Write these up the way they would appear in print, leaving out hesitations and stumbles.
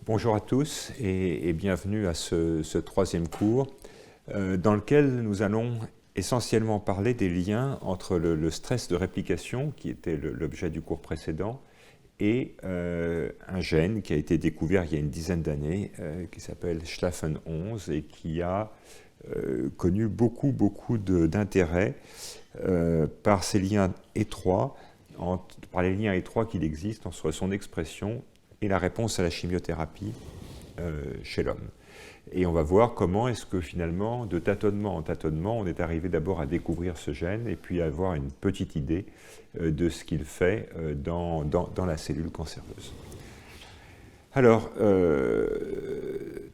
Bonjour à tous et bienvenue à ce troisième cours dans lequel nous allons essentiellement parler des liens entre le stress de réplication, qui était l'objet du cours précédent, et un gène qui a été découvert il y a une dizaine d'années, qui s'appelle SLFN11 et qui a connu beaucoup d'intérêt par ces liens étroits, par les liens étroits qu'il existe entre son expression et la réponse à la chimiothérapie chez l'homme. Et on va voir comment est-ce que finalement, de tâtonnement en tâtonnement, on est arrivé d'abord à découvrir ce gène et puis à avoir une petite idée de ce qu'il fait dans la cellule cancéreuse. Alors,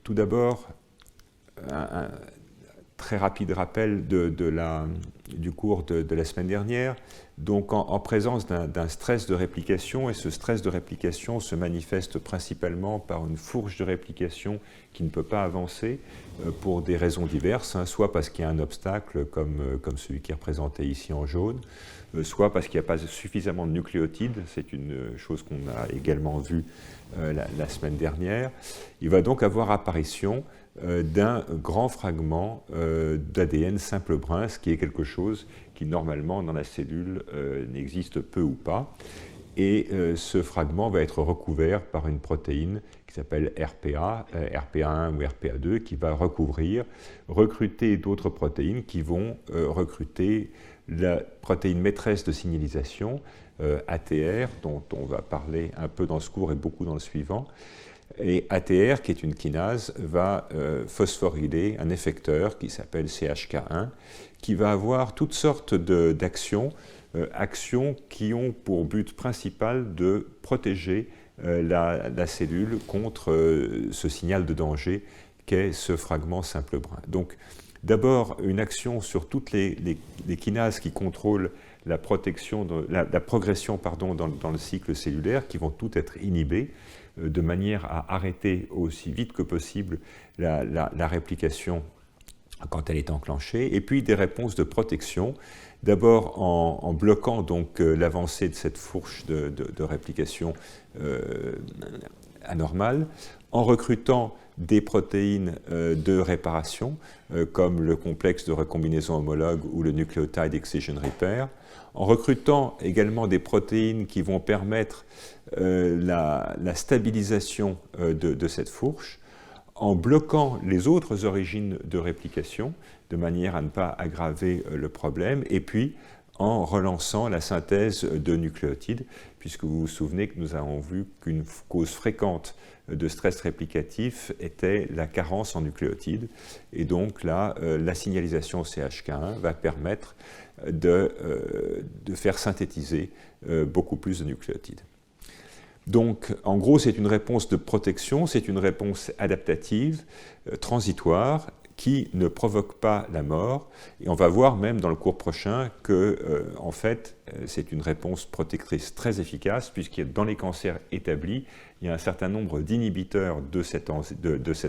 tout d'abord, un très rapide rappel du cours de la semaine dernière. Donc en présence d'un stress de réplication, et ce stress de réplication se manifeste principalement par une fourche de réplication qui ne peut pas avancer pour des raisons diverses, soit parce qu'il y a un obstacle comme celui qui est représenté ici en jaune, soit parce qu'il n'y a pas suffisamment de nucléotides, c'est une chose qu'on a également vue la semaine dernière. Il va donc avoir apparition d'un grand fragment d'ADN simple brun, ce qui est quelque chose qui normalement dans la cellule n'existe peu ou pas. Et ce fragment va être recouvert par une protéine qui s'appelle RPA, RPA1 ou RPA2, qui va recruter d'autres protéines qui vont recruter la protéine maîtresse de signalisation, ATR, dont on va parler un peu dans ce cours et beaucoup dans le suivant. Et ATR, qui est une kinase, va phosphoryler un effecteur qui s'appelle CHK1, qui va avoir toutes sortes d'actions, actions qui ont pour but principal de protéger la cellule contre ce signal de danger qu'est ce fragment simple brun. Donc, d'abord, une action sur toutes les kinases qui contrôlent la progression dans le cycle cellulaire, qui vont toutes être inhibées, de manière à arrêter aussi vite que possible la réplication quand elle est enclenchée, et puis des réponses de protection, d'abord en bloquant donc l'avancée de cette fourche de réplication anormale, en recrutant des protéines de réparation, comme le complexe de recombinaison homologue ou le nucleotide excision repair, en recrutant également des protéines qui vont permettre la stabilisation de cette fourche, en bloquant les autres origines de réplication, de manière à ne pas aggraver le problème, et puis en relançant la synthèse de nucléotides, puisque vous vous souvenez que nous avons vu qu'une cause fréquente de stress réplicatif était la carence en nucléotides. Et donc là, la signalisation CHK1 va permettre de faire synthétiser beaucoup plus de nucléotides. Donc, en gros, c'est une réponse de protection, c'est une réponse adaptative, transitoire, qui ne provoque pas la mort. Et on va voir même dans le cours prochain que, en fait, c'est une réponse protectrice très efficace, puisqu'il y a dans les cancers établis, il y a un certain nombre d'inhibiteurs de cet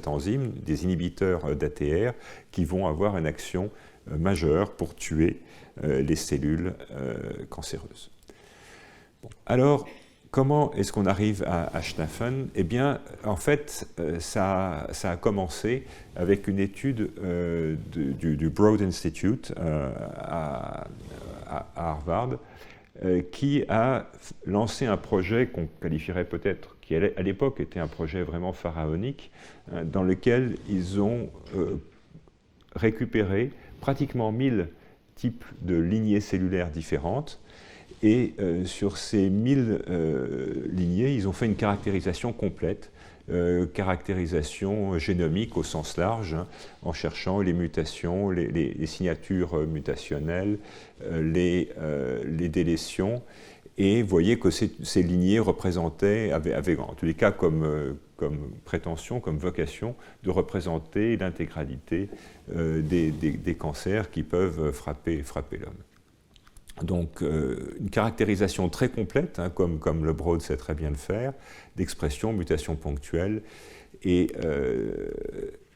enzyme, des inhibiteurs d'ATR, qui vont avoir une action majeure pour tuer les cellules cancéreuses. Bon. Alors, comment est-ce qu'on arrive à SLFN? Eh bien, en fait, ça a commencé avec une étude du Broad Institute à Harvard, qui a lancé un projet qu'on qualifierait peut-être, qui à l'époque était un projet vraiment pharaonique, dans lequel ils ont récupéré pratiquement 1000 types de lignées cellulaires différentes. Et sur ces 1000 lignées, ils ont fait une caractérisation complète, caractérisation génomique au sens large, en cherchant les mutations, les signatures mutationnelles, les délétions. Et vous voyez que ces lignées représentaient, avaient en tous les cas comme prétention, comme vocation, de représenter l'intégralité des cancers qui peuvent frapper l'homme. Donc, une caractérisation très complète, comme le Broad sait très bien le faire, d'expression, mutation ponctuelle. Et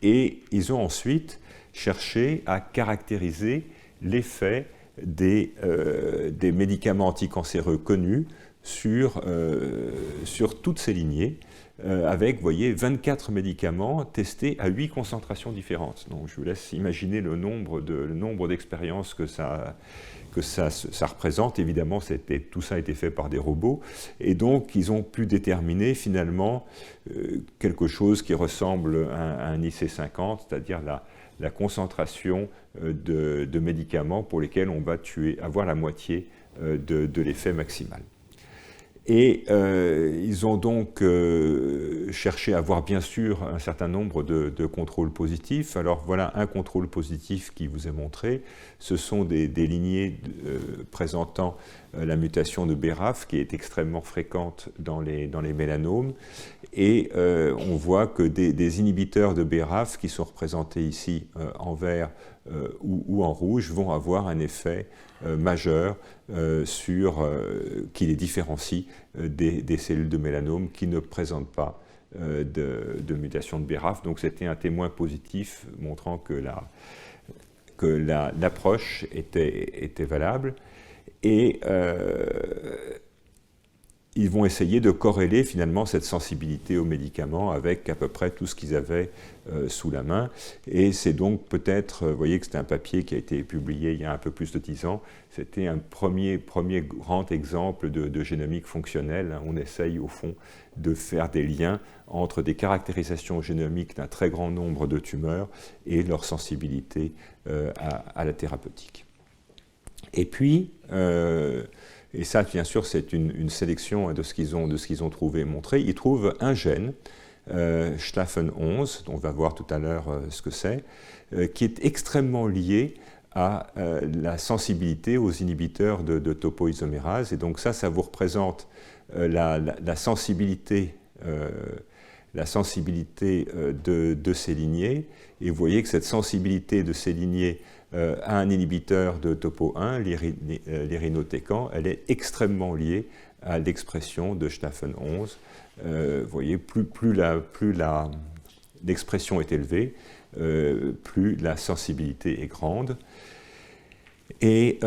ils ont ensuite cherché à caractériser l'effet des médicaments anticancéreux connus, sur toutes ces lignées, avec, vous voyez, 24 médicaments testés à 8 concentrations différentes. Donc je vous laisse imaginer le nombre d'expériences que ça représente. Évidemment, tout ça a été fait par des robots, et donc ils ont pu déterminer finalement quelque chose qui ressemble à un IC50, c'est-à-dire la concentration de médicaments pour lesquels on va avoir la moitié de l'effet maximal. Et ils ont donc cherché à avoir bien sûr un certain nombre de contrôles positifs. Alors voilà un contrôle positif qui vous est montré. Ce sont des lignées présentant la mutation de BRAF qui est extrêmement fréquente dans les mélanomes. Et on voit que des inhibiteurs de BRAF qui sont représentés ici en vert ou en rouge vont avoir un effet majeur qui les différencie des cellules de mélanome qui ne présentent pas de mutation de BRAF. Donc c'était un témoin positif montrant que l'approche était valable. Et ils vont essayer de corréler finalement cette sensibilité aux médicaments avec à peu près tout ce qu'ils avaient sous la main. Et c'est donc peut-être, vous voyez que c'était un papier qui a été publié il y a un peu plus de 10 ans, c'était un premier grand exemple de génomique fonctionnelle. On essaye au fond de faire des liens entre des caractérisations génomiques d'un très grand nombre de tumeurs et leur sensibilité à la thérapeutique. Et puis, et ça, bien sûr, c'est une sélection de ce qu'ils ont trouvé et montré. Ils trouvent un gène, STAFN11, dont on va voir tout à l'heure ce que c'est, qui est extrêmement lié à la sensibilité aux inhibiteurs de topoisomérase. Et donc ça vous représente la sensibilité de ces lignées. Et vous voyez que cette sensibilité de ces lignées à un inhibiteur de topo 1, l'irinotecan, elle est extrêmement liée à l'expression de STAFN11. Vous voyez, plus l'expression est élevée, plus la sensibilité est grande. Et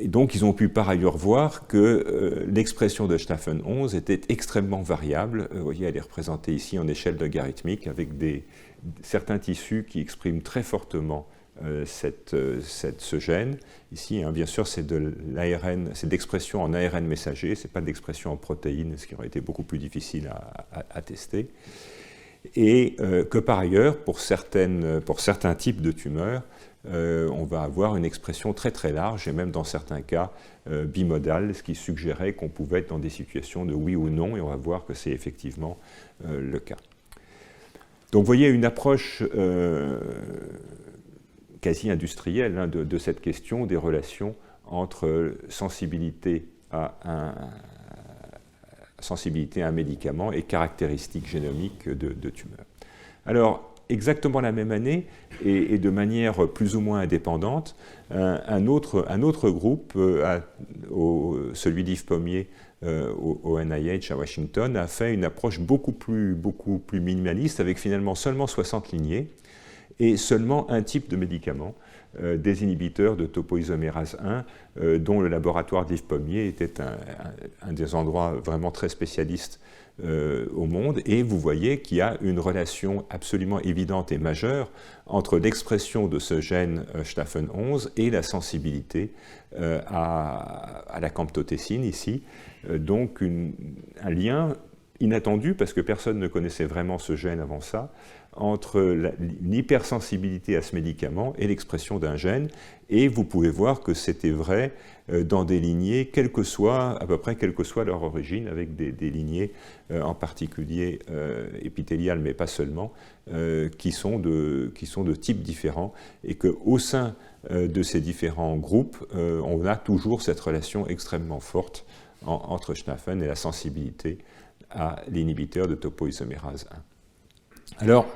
donc, ils ont pu par ailleurs voir que l'expression de STAFN11 était extrêmement variable. Vous voyez, elle est représentée ici en échelle logarithmique avec certains tissus qui expriment très fortement ce gène. Ici, bien sûr, c'est de l'ARN, c'est d'expression en ARN messager, ce n'est pas de l'expression en protéines, ce qui aurait été beaucoup plus difficile à tester. Et que par ailleurs, pour certains types de tumeurs, on va avoir une expression très très large et même dans certains cas bimodale, ce qui suggérait qu'on pouvait être dans des situations de oui ou non, et on va voir que c'est effectivement le cas. Donc vous voyez une approche quasi industrielle de cette question des relations entre sensibilité à un médicament et caractéristiques génomiques de tumeurs. Alors, exactement la même année, et de manière plus ou moins indépendante, un autre groupe, celui d'Yves Pommier au NIH à Washington, a fait une approche beaucoup plus minimaliste, avec finalement seulement 60 lignées et seulement un type de médicament, des inhibiteurs de topoisomérase 1, dont le laboratoire d'Yves Pommier était un des endroits vraiment très spécialistes au monde. Et vous voyez qu'il y a une relation absolument évidente et majeure entre l'expression de ce gène STAFN11 et la sensibilité à la camptothecine ici. Donc un lien inattendu, parce que personne ne connaissait vraiment ce gène avant ça, entre l'hypersensibilité à ce médicament et l'expression d'un gène, et vous pouvez voir que c'était vrai dans des lignées, à peu près quelle que soit leur origine, avec des lignées en particulier épithéliales, mais pas seulement, qui sont de types différents, et qu'au sein de ces différents groupes, on a toujours cette relation extrêmement forte entre STAFN et la sensibilité à l'inhibiteur de topoisomérase 1. Alors,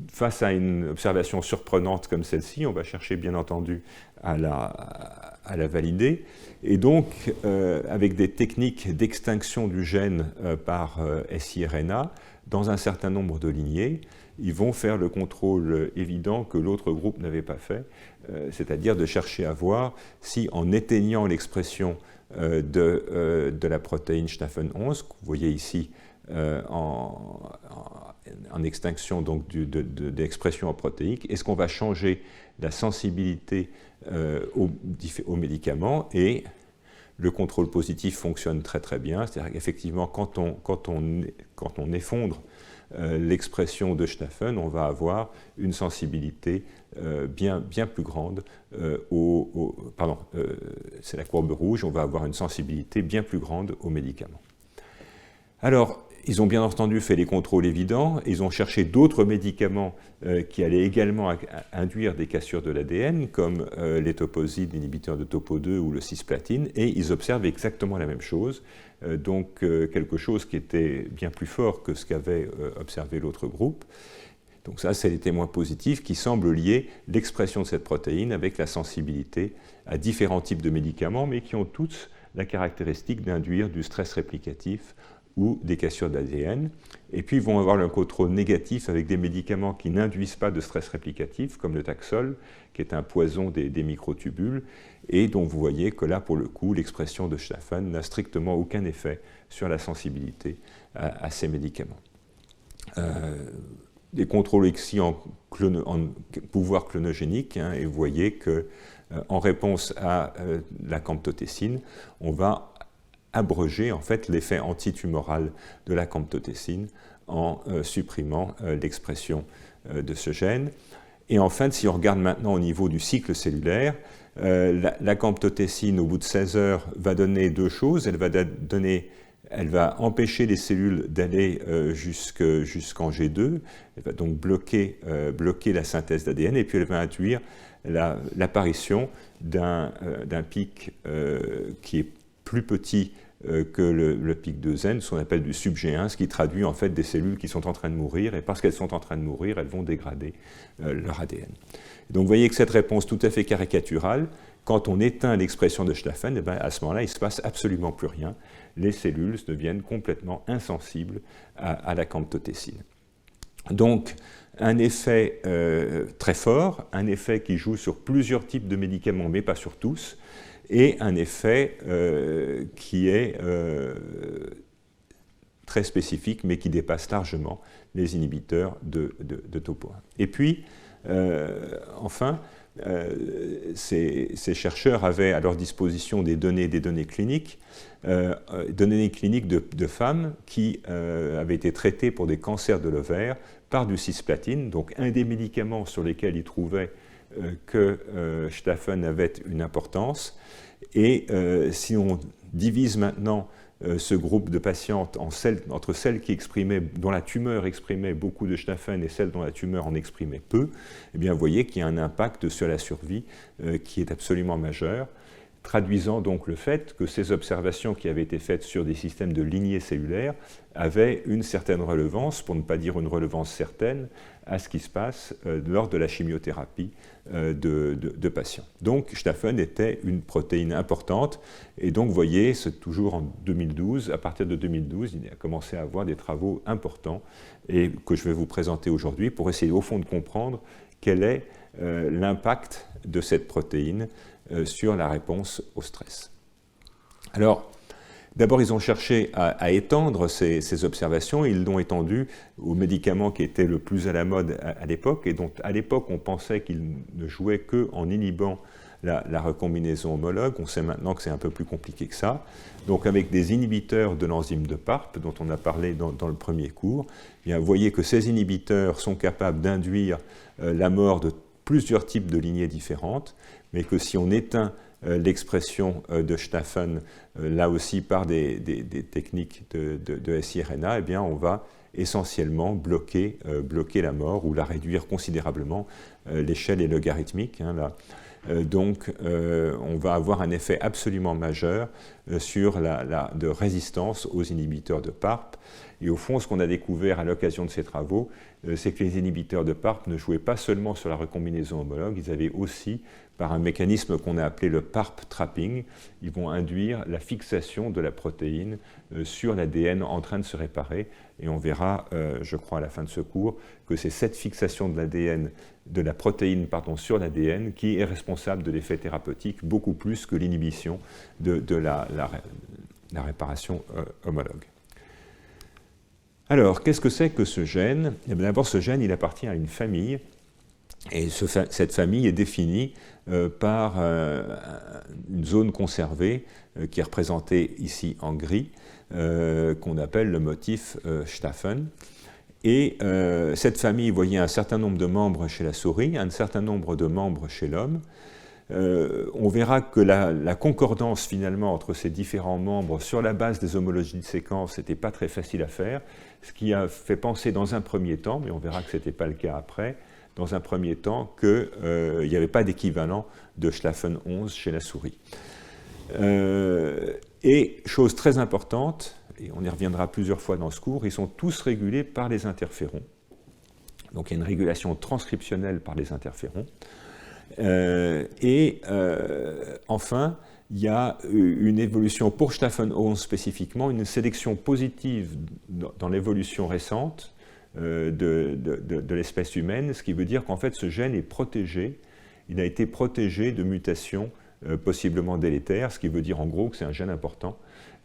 face à une observation surprenante comme celle-ci, on va chercher bien entendu à la valider, et donc avec des techniques d'extinction du gène par siRNA dans un certain nombre de lignées, ils vont faire le contrôle évident que l'autre groupe n'avait pas fait, c'est-à-dire de chercher à voir si en éteignant l'expression de la protéine Staphen 11, que vous voyez ici en extinction donc de l'expression protéique, est-ce qu'on va changer la sensibilité aux médicaments, et le contrôle positif fonctionne très très bien, c'est-à-dire qu'effectivement quand on effondre l'expression de Staphen, on va avoir une sensibilité bien plus grande c'est la courbe rouge, on va avoir une sensibilité bien plus grande aux médicaments. Alors, ils ont bien entendu fait les contrôles évidents, ils ont cherché d'autres médicaments qui allaient également induire des cassures de l'ADN, comme les toposides, l'inhibiteur de topo 2 ou le cisplatine, et ils observent exactement la même chose, donc quelque chose qui était bien plus fort que ce qu'avait observé l'autre groupe. Donc ça, c'est les témoins positifs qui semblent lier l'expression de cette protéine avec la sensibilité à différents types de médicaments, mais qui ont tous la caractéristique d'induire du stress réplicatif ou des cassures d'ADN. Et puis, ils vont avoir un contrôle négatif avec des médicaments qui n'induisent pas de stress réplicatif, comme le Taxol, qui est un poison des microtubules, et dont vous voyez que là, pour le coup, l'expression de Staphen n'a strictement aucun effet sur la sensibilité à ces médicaments. Des contrôles ici en pouvoir clonogénique, hein, et vous voyez qu'en réponse à la camptothecine, on va abroger en fait l'effet antitumoral de la camptothecine en supprimant l'expression de ce gène. Et enfin, si on regarde maintenant au niveau du cycle cellulaire, la camptothecine, au bout de 16 heures, va donner deux choses. Elle va empêcher les cellules d'aller jusqu'en G2, elle va donc bloquer la synthèse d'ADN, et puis elle va induire l'apparition d'un pic qui est plus petit que le pic de Zen, ce qu'on appelle du sub-G1, ce qui traduit en fait des cellules qui sont en train de mourir, et parce qu'elles sont en train de mourir, elles vont dégrader leur ADN. Donc vous voyez que cette réponse tout à fait caricaturale, quand on éteint l'expression de Staphen, à ce moment-là, il ne se passe absolument plus rien. Les cellules deviennent complètement insensibles à la camptothecine. Donc, un effet très fort, un effet qui joue sur plusieurs types de médicaments, mais pas sur tous, et un effet qui est très spécifique, mais qui dépasse largement les inhibiteurs de topo 1. Et puis, enfin, ces chercheurs avaient à leur disposition des données cliniques, de femmes qui avaient été traitées pour des cancers de l'ovaire par du cisplatine, donc un des médicaments sur lesquels ils trouvaient que Staphen avait une importance. Et si on divise maintenant ce groupe de patientes entre celles dont la tumeur exprimait beaucoup de Staphen et celles dont la tumeur en exprimait peu, eh bien, vous voyez qu'il y a un impact sur la survie qui est absolument majeur, traduisant donc le fait que ces observations qui avaient été faites sur des systèmes de lignées cellulaires avaient une certaine relevance, pour ne pas dire une relevance certaine, à ce qui se passe lors de la chimiothérapie de patients. Donc Staphen était une protéine importante, et donc vous voyez, c'est toujours en 2012, à partir de 2012, il a commencé à avoir des travaux importants, et que je vais vous présenter aujourd'hui pour essayer au fond de comprendre quel est l'impact de cette protéine sur la réponse au stress. Alors, d'abord, ils ont cherché à étendre ces observations. Ils l'ont étendu aux médicaments qui étaient le plus à la mode à l'époque, et dont à l'époque on pensait qu'ils ne jouaient qu'en inhibant la recombinaison homologue. On sait maintenant que c'est un peu plus compliqué que ça. Donc avec des inhibiteurs de l'enzyme de PARP, dont on a parlé dans le premier cours, eh bien, vous voyez que ces inhibiteurs sont capables d'induire la mort de plusieurs types de lignées différentes, mais que si on éteint l'expression de Staphen, là aussi par des techniques de siRNA, eh bien on va essentiellement bloquer la mort ou la réduire considérablement. L'échelle est logarithmique, hein, là. Donc on va avoir un effet absolument majeur sur de résistance aux inhibiteurs de PARP. Et au fond, ce qu'on a découvert à l'occasion de ces travaux, c'est que les inhibiteurs de PARP ne jouaient pas seulement sur la recombinaison homologue, ils avaient aussi, par un mécanisme qu'on a appelé le PARP trapping, ils vont induire la fixation de la protéine sur l'ADN en train de se réparer. Et on verra, je crois, à la fin de ce cours, que c'est cette fixation de l'ADN, de la protéine sur l'ADN qui est responsable de l'effet thérapeutique beaucoup plus que l'inhibition de la réparation homologue. Alors, qu'est-ce que c'est que ce gène? Eh bien, d'abord, ce gène, il appartient à une famille, et cette famille est définie par une zone conservée qui est représentée ici en gris, qu'on appelle le motif Staphen. Et cette famille, vous voyez un certain nombre de membres chez la souris, un certain nombre de membres chez l'homme. On verra que la concordance finalement entre ces différents membres sur la base des homologies de séquence n'était pas très facile à faire, ce qui a fait penser dans un premier temps, mais on verra que ce n'était pas le cas après, dans un premier temps qu'il n'y avait pas d'équivalent de Staphen 11 chez la souris. Et chose très importante, et on y reviendra plusieurs fois dans ce cours, ils sont tous régulés par les interférons. Donc il y a une régulation transcriptionnelle par les interférons. Enfin, il y a une évolution pour Staphen 11 spécifiquement, une sélection positive dans l'évolution récente de l'espèce humaine, ce qui veut dire qu'en fait ce gène est protégé, il a été protégé de mutations possiblement délétères, ce qui veut dire en gros que c'est un gène important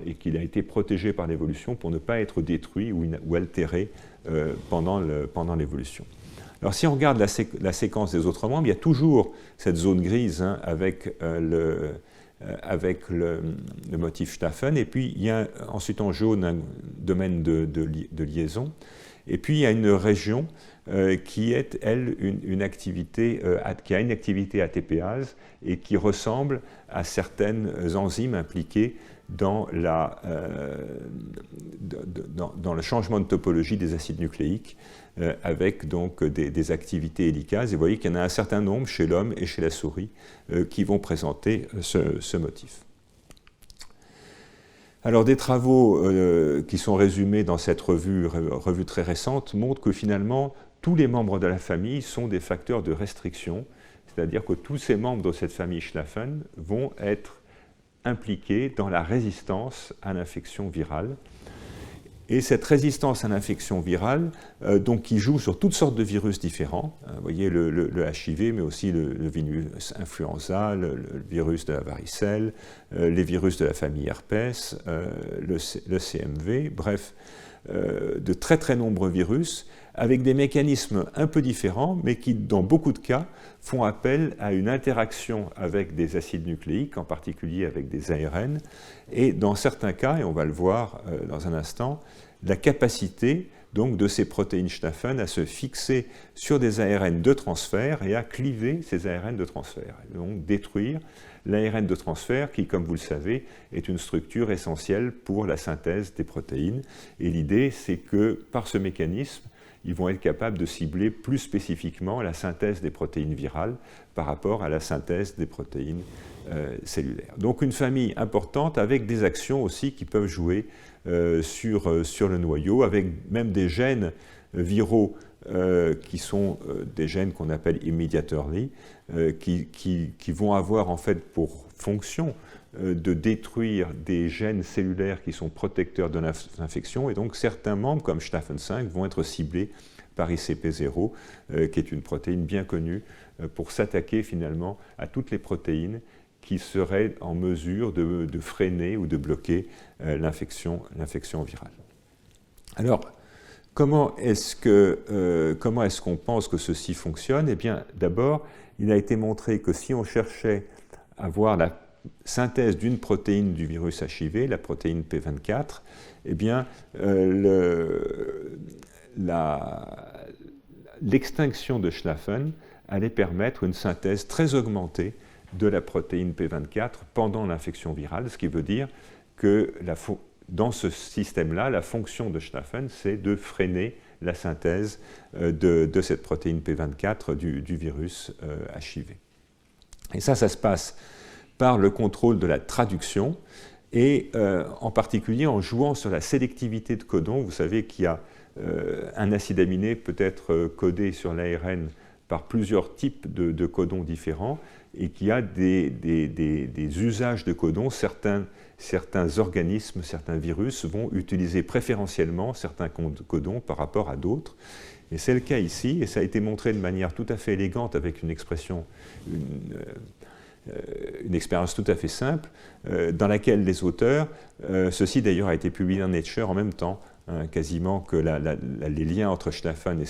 et qu'il a été protégé par l'évolution pour ne pas être détruit ou altéré pendant l'évolution. Alors si on regarde la séquence des autres membres, il y a toujours cette zone grise avec le motif Staphen, et puis il y a ensuite en jaune un domaine de liaison, et puis il y a une région qui est, elle, une activité ATPase et qui ressemble à certaines enzymes impliquées dans le changement de topologie des acides nucléiques avec donc des activités hélicases. Et vous voyez qu'il y en a un certain nombre chez l'homme et chez la souris qui vont présenter ce motif. Alors des travaux qui sont résumés dans cette revue très récente montrent que finalement tous les membres de la famille sont des facteurs de restriction, c'est-à-dire que tous ces membres de cette famille Staphen vont être impliqués dans la résistance à l'infection virale. Et cette résistance à l'infection virale, donc qui joue sur toutes sortes de virus différents, vous voyez le HIV, mais aussi le virus influenza, le virus de la varicelle, les virus de la famille herpès, le CMV, bref, de très très nombreux virus, avec des mécanismes un peu différents, mais qui, dans beaucoup de cas, font appel à une interaction avec des acides nucléiques, en particulier avec des ARN, et dans certains cas, et on va le voir dans un instant, la capacité donc, de ces protéines Staphen à se fixer sur des ARN de transfert et à cliver ces ARN de transfert, et donc détruire l'ARN de transfert qui, comme vous le savez, est une structure essentielle pour la synthèse des protéines. Et l'idée, c'est que par ce mécanisme, ils vont être capables de cibler plus spécifiquement la synthèse des protéines virales par rapport à la synthèse des protéines cellulaires. Donc une famille importante avec des actions aussi qui peuvent jouer sur le noyau, avec même des gènes viraux qui sont des gènes qu'on appelle immediately, qui vont avoir en fait pour fonction de détruire des gènes cellulaires qui sont protecteurs de l'infection, et donc certains membres, comme Staphen 5, vont être ciblés par ICP0, qui est une protéine bien connue pour s'attaquer finalement à toutes les protéines qui seraient en mesure de freiner ou de bloquer l'infection virale. Alors, comment est-ce qu'on pense que ceci fonctionne? Eh bien, d'abord, il a été montré que si on cherchait à voir la synthèse d'une protéine du virus HIV, la protéine P24, eh bien, l'extinction de Staphen allait permettre une synthèse très augmentée de la protéine P24 pendant l'infection virale, ce qui veut dire que dans ce système-là, la fonction de Staphen, c'est de freiner la synthèse de cette protéine P24 du virus HIV. Et ça se passe par le contrôle de la traduction. et en particulier en jouant sur la sélectivité de codons. Vous savez qu'il y a un acide aminé peut être codé sur l'ARN par plusieurs types de codons différents, et qu'il y a des usages de codons. Certains organismes, certains virus vont utiliser préférentiellement certains codons par rapport à d'autres. Et c'est le cas ici, et ça a été montré de manière tout à fait élégante avec une expression, une expérience tout à fait simple, dans laquelle les auteurs, ceci d'ailleurs a été publié dans Nature en même temps, quasiment que les liens entre Schnaffen et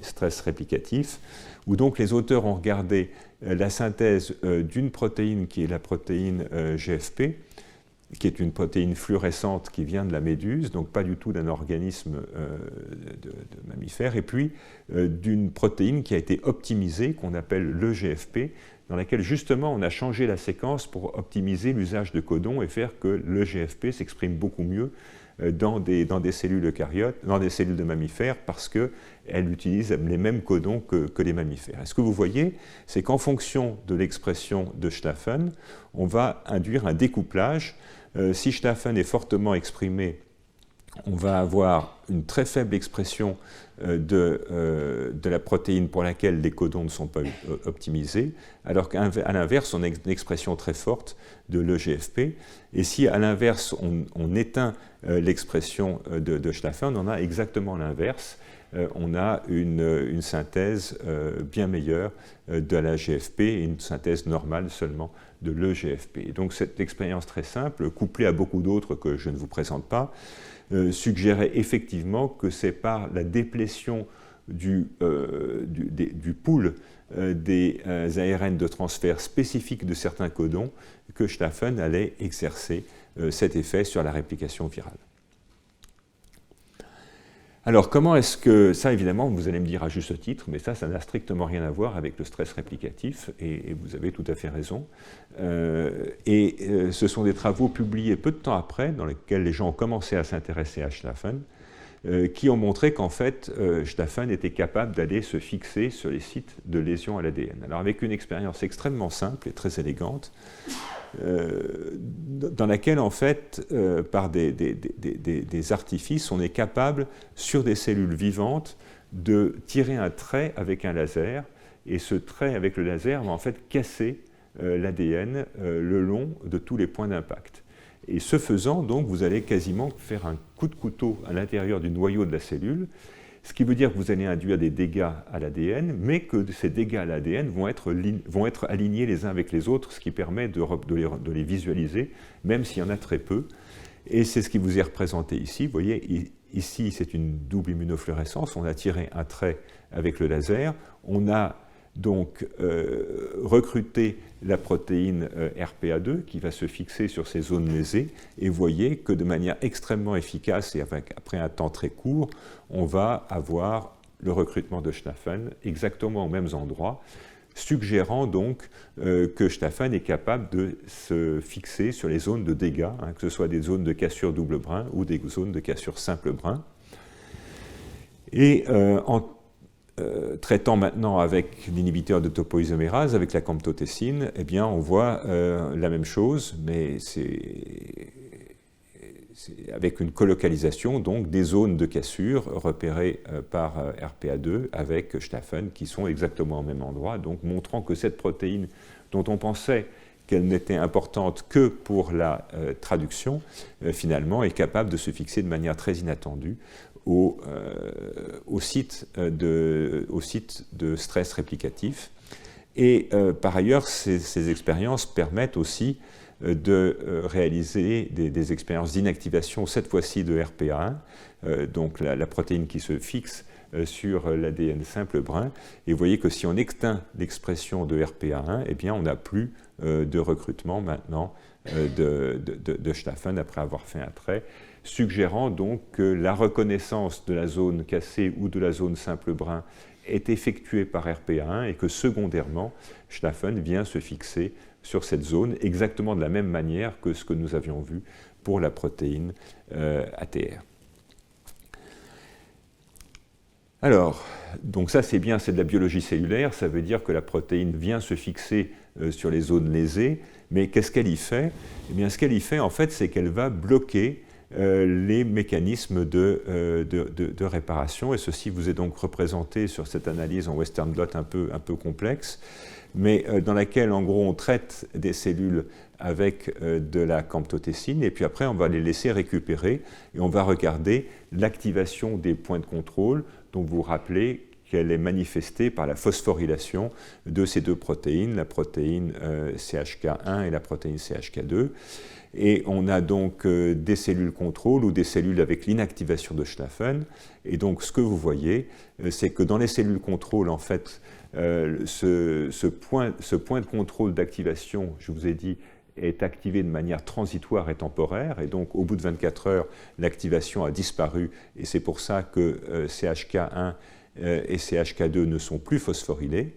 stress réplicatif, où donc les auteurs ont regardé la synthèse d'une protéine qui est la protéine GFP, qui est une protéine fluorescente qui vient de la méduse, donc pas du tout d'un organisme de mammifère, et puis d'une protéine qui a été optimisée, qu'on appelle le GFP, dans laquelle justement on a changé la séquence pour optimiser l'usage de codons et faire que le GFP s'exprime beaucoup mieux dans des cellules eucaryotes, dans des cellules de mammifères, parce qu'elle utilise les mêmes codons que les mammifères. Et ce que vous voyez, c'est qu'en fonction de l'expression de Schnaffen, on va induire un découplage. Si Schnaffen est fortement exprimé, on va avoir une très faible expression de la protéine pour laquelle les codons ne sont pas optimisés, alors qu'à l'inverse, on a une expression très forte de l'EGFP. Et si à l'inverse, on éteint l'expression de Schnaffen, on a exactement l'inverse. On a une synthèse bien meilleure de la GFP et une synthèse normale seulement de l'EGFP. Donc cette expérience très simple, couplée à beaucoup d'autres que je ne vous présente pas, suggérait effectivement que c'est par la déplétion du pool des ARN de transfert spécifiques de certains codons que Schnaffen allait exercer cet effet sur la réplication virale. Alors, comment est-ce que, ça évidemment, vous allez me dire à juste titre, mais ça n'a strictement rien à voir avec le stress réplicatif, et vous avez tout à fait raison. Ce sont des travaux publiés peu de temps après, dans lesquels les gens ont commencé à s'intéresser à Schnaffen, qui ont montré qu'en fait, Schnaffen était capable d'aller se fixer sur les sites de lésions à l'ADN. Alors, avec une expérience extrêmement simple et très élégante, dans laquelle, en fait, par des artifices, on est capable, sur des cellules vivantes, de tirer un trait avec un laser, et ce trait avec le laser va en fait casser l'ADN le long de tous les points d'impact. Et ce faisant, donc, vous allez quasiment faire un coup de couteau à l'intérieur du noyau de la cellule, ce qui veut dire que vous allez induire des dégâts à l'ADN, mais que ces dégâts à l'ADN vont être alignés les uns avec les autres, ce qui permet de les visualiser, même s'il y en a très peu. Et c'est ce qui vous est représenté ici. Vous voyez, ici, c'est une double immunofluorescence. On a tiré un trait avec le laser. On a donc recruter la protéine RPA2 qui va se fixer sur ces zones lésées, et vous voyez que de manière extrêmement efficace et après un temps très court, on va avoir le recrutement de Schnaffen exactement aux mêmes endroits, suggérant donc que Schnaffen est capable de se fixer sur les zones de dégâts, que ce soit des zones de cassure double brin ou des zones de cassure simple brin. Et en traitant maintenant avec l'inhibiteur de topoisomérase, avec la camptothecine, eh bien, on voit la même chose, mais c'est avec une colocalisation donc, des zones de cassure repérées par RPA2 avec Schnaffen qui sont exactement au même endroit, donc montrant que cette protéine dont on pensait qu'elle n'était importante que pour la traduction, finalement est capable de se fixer de manière très inattendue au site de stress réplicatif. Et par ailleurs, ces expériences permettent aussi de réaliser des expériences d'inactivation, cette fois-ci de RPA1, donc la protéine qui se fixe sur l'ADN simple brin. Et vous voyez que si on éteint l'expression de RPA1, eh bien, on n'a plus de recrutement maintenant de Schnaffen après avoir fait un trait, suggérant donc que la reconnaissance de la zone cassée ou de la zone simple brin est effectuée par RPA1 et que secondairement, Schnaffen vient se fixer sur cette zone exactement de la même manière que ce que nous avions vu pour la protéine ATR. Alors, donc ça c'est bien, c'est de la biologie cellulaire, ça veut dire que la protéine vient se fixer sur les zones lésées. Mais qu'est-ce qu'elle y fait? Eh bien, ce qu'elle y fait, en fait, c'est qu'elle va bloquer les mécanismes de réparation. Et ceci vous est donc représenté sur cette analyse en Western blot un peu complexe, mais dans laquelle, en gros, on traite des cellules avec de la camptothecine, et puis après, on va les laisser récupérer, et on va regarder l'activation des points de contrôle. Donc, vous vous rappelez qu'elle est manifestée par la phosphorylation de ces deux protéines, la protéine CHK1 et la protéine CHK2. Et on a donc des cellules contrôle ou des cellules avec l'inactivation de Schlaffen. Et donc, ce que vous voyez, c'est que dans les cellules contrôle, en fait, ce point de contrôle d'activation, je vous ai dit, est activé de manière transitoire et temporaire. Et donc, au bout de 24 heures, l'activation a disparu. Et c'est pour ça que CHK1 et CHK2 ne sont plus phosphorylés.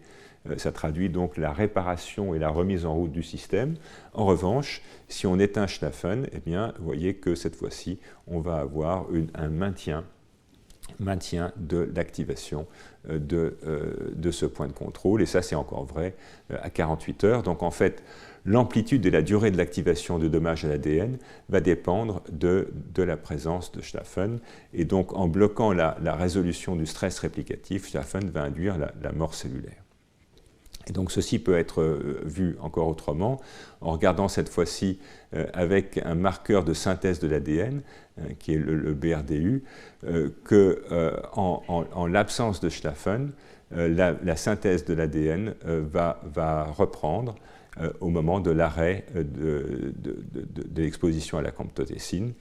Ça traduit donc la réparation et la remise en route du système. En revanche, si on éteint Schlaffen, eh bien, vous voyez que cette fois-ci, on va avoir un maintien de l'activation de ce point de contrôle. Et ça, c'est encore vrai à 48 heures. Donc, en fait, l'amplitude et la durée de l'activation de dommages à l'ADN va dépendre de la présence de Schlaffen. Et donc, en bloquant la résolution du stress réplicatif, Schlaffen va induire la mort cellulaire. Et donc, ceci peut être vu encore autrement, en regardant cette fois-ci avec un marqueur de synthèse de l'ADN, qui est le BRDU, qu'en l'absence de Schlaffen, la synthèse de l'ADN va reprendre au moment de l'arrêt de l'exposition à la camptothecine,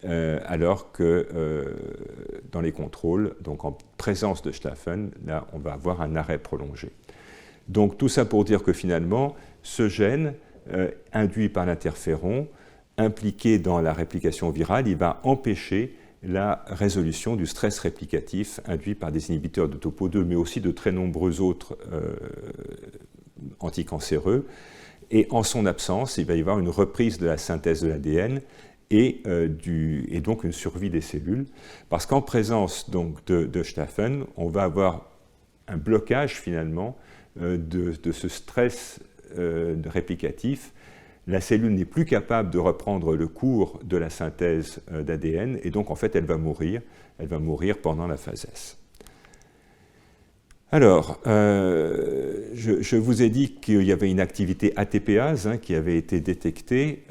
alors que dans les contrôles, donc en présence de Schlaffen, là, on va avoir un arrêt prolongé. Donc tout ça pour dire que finalement, ce gène induit par l'interféron, impliqué dans la réplication virale, il va empêcher la résolution du stress réplicatif induit par des inhibiteurs de topo 2, mais aussi de très nombreux autres anticancéreux. Et en son absence, il va y avoir une reprise de la synthèse de l'ADN et donc une survie des cellules, parce qu'en présence donc, de Schlaffen, on va avoir un blocage finalement de ce stress réplicatif. La cellule n'est plus capable de reprendre le cours de la synthèse d'ADN, et donc en fait elle va mourir pendant la phase S. Alors, je vous ai dit qu'il y avait une activité ATPase qui avait été détectée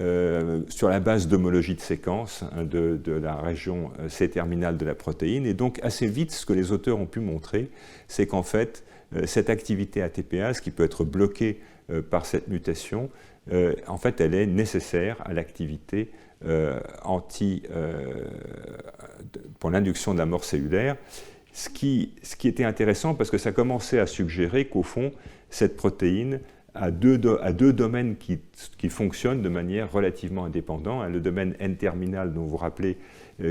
sur la base d'homologie de séquence de la région C-terminale de la protéine, et donc assez vite, ce que les auteurs ont pu montrer, c'est qu'en fait, cette activité ATPase, qui peut être bloquée par cette mutation, en fait, elle est nécessaire à l'activité pour l'induction de la mort cellulaire. Ce qui était intéressant, parce que ça commençait à suggérer qu'au fond, cette protéine a deux domaines qui fonctionnent de manière relativement indépendante. Le domaine N-terminal, dont vous vous rappelez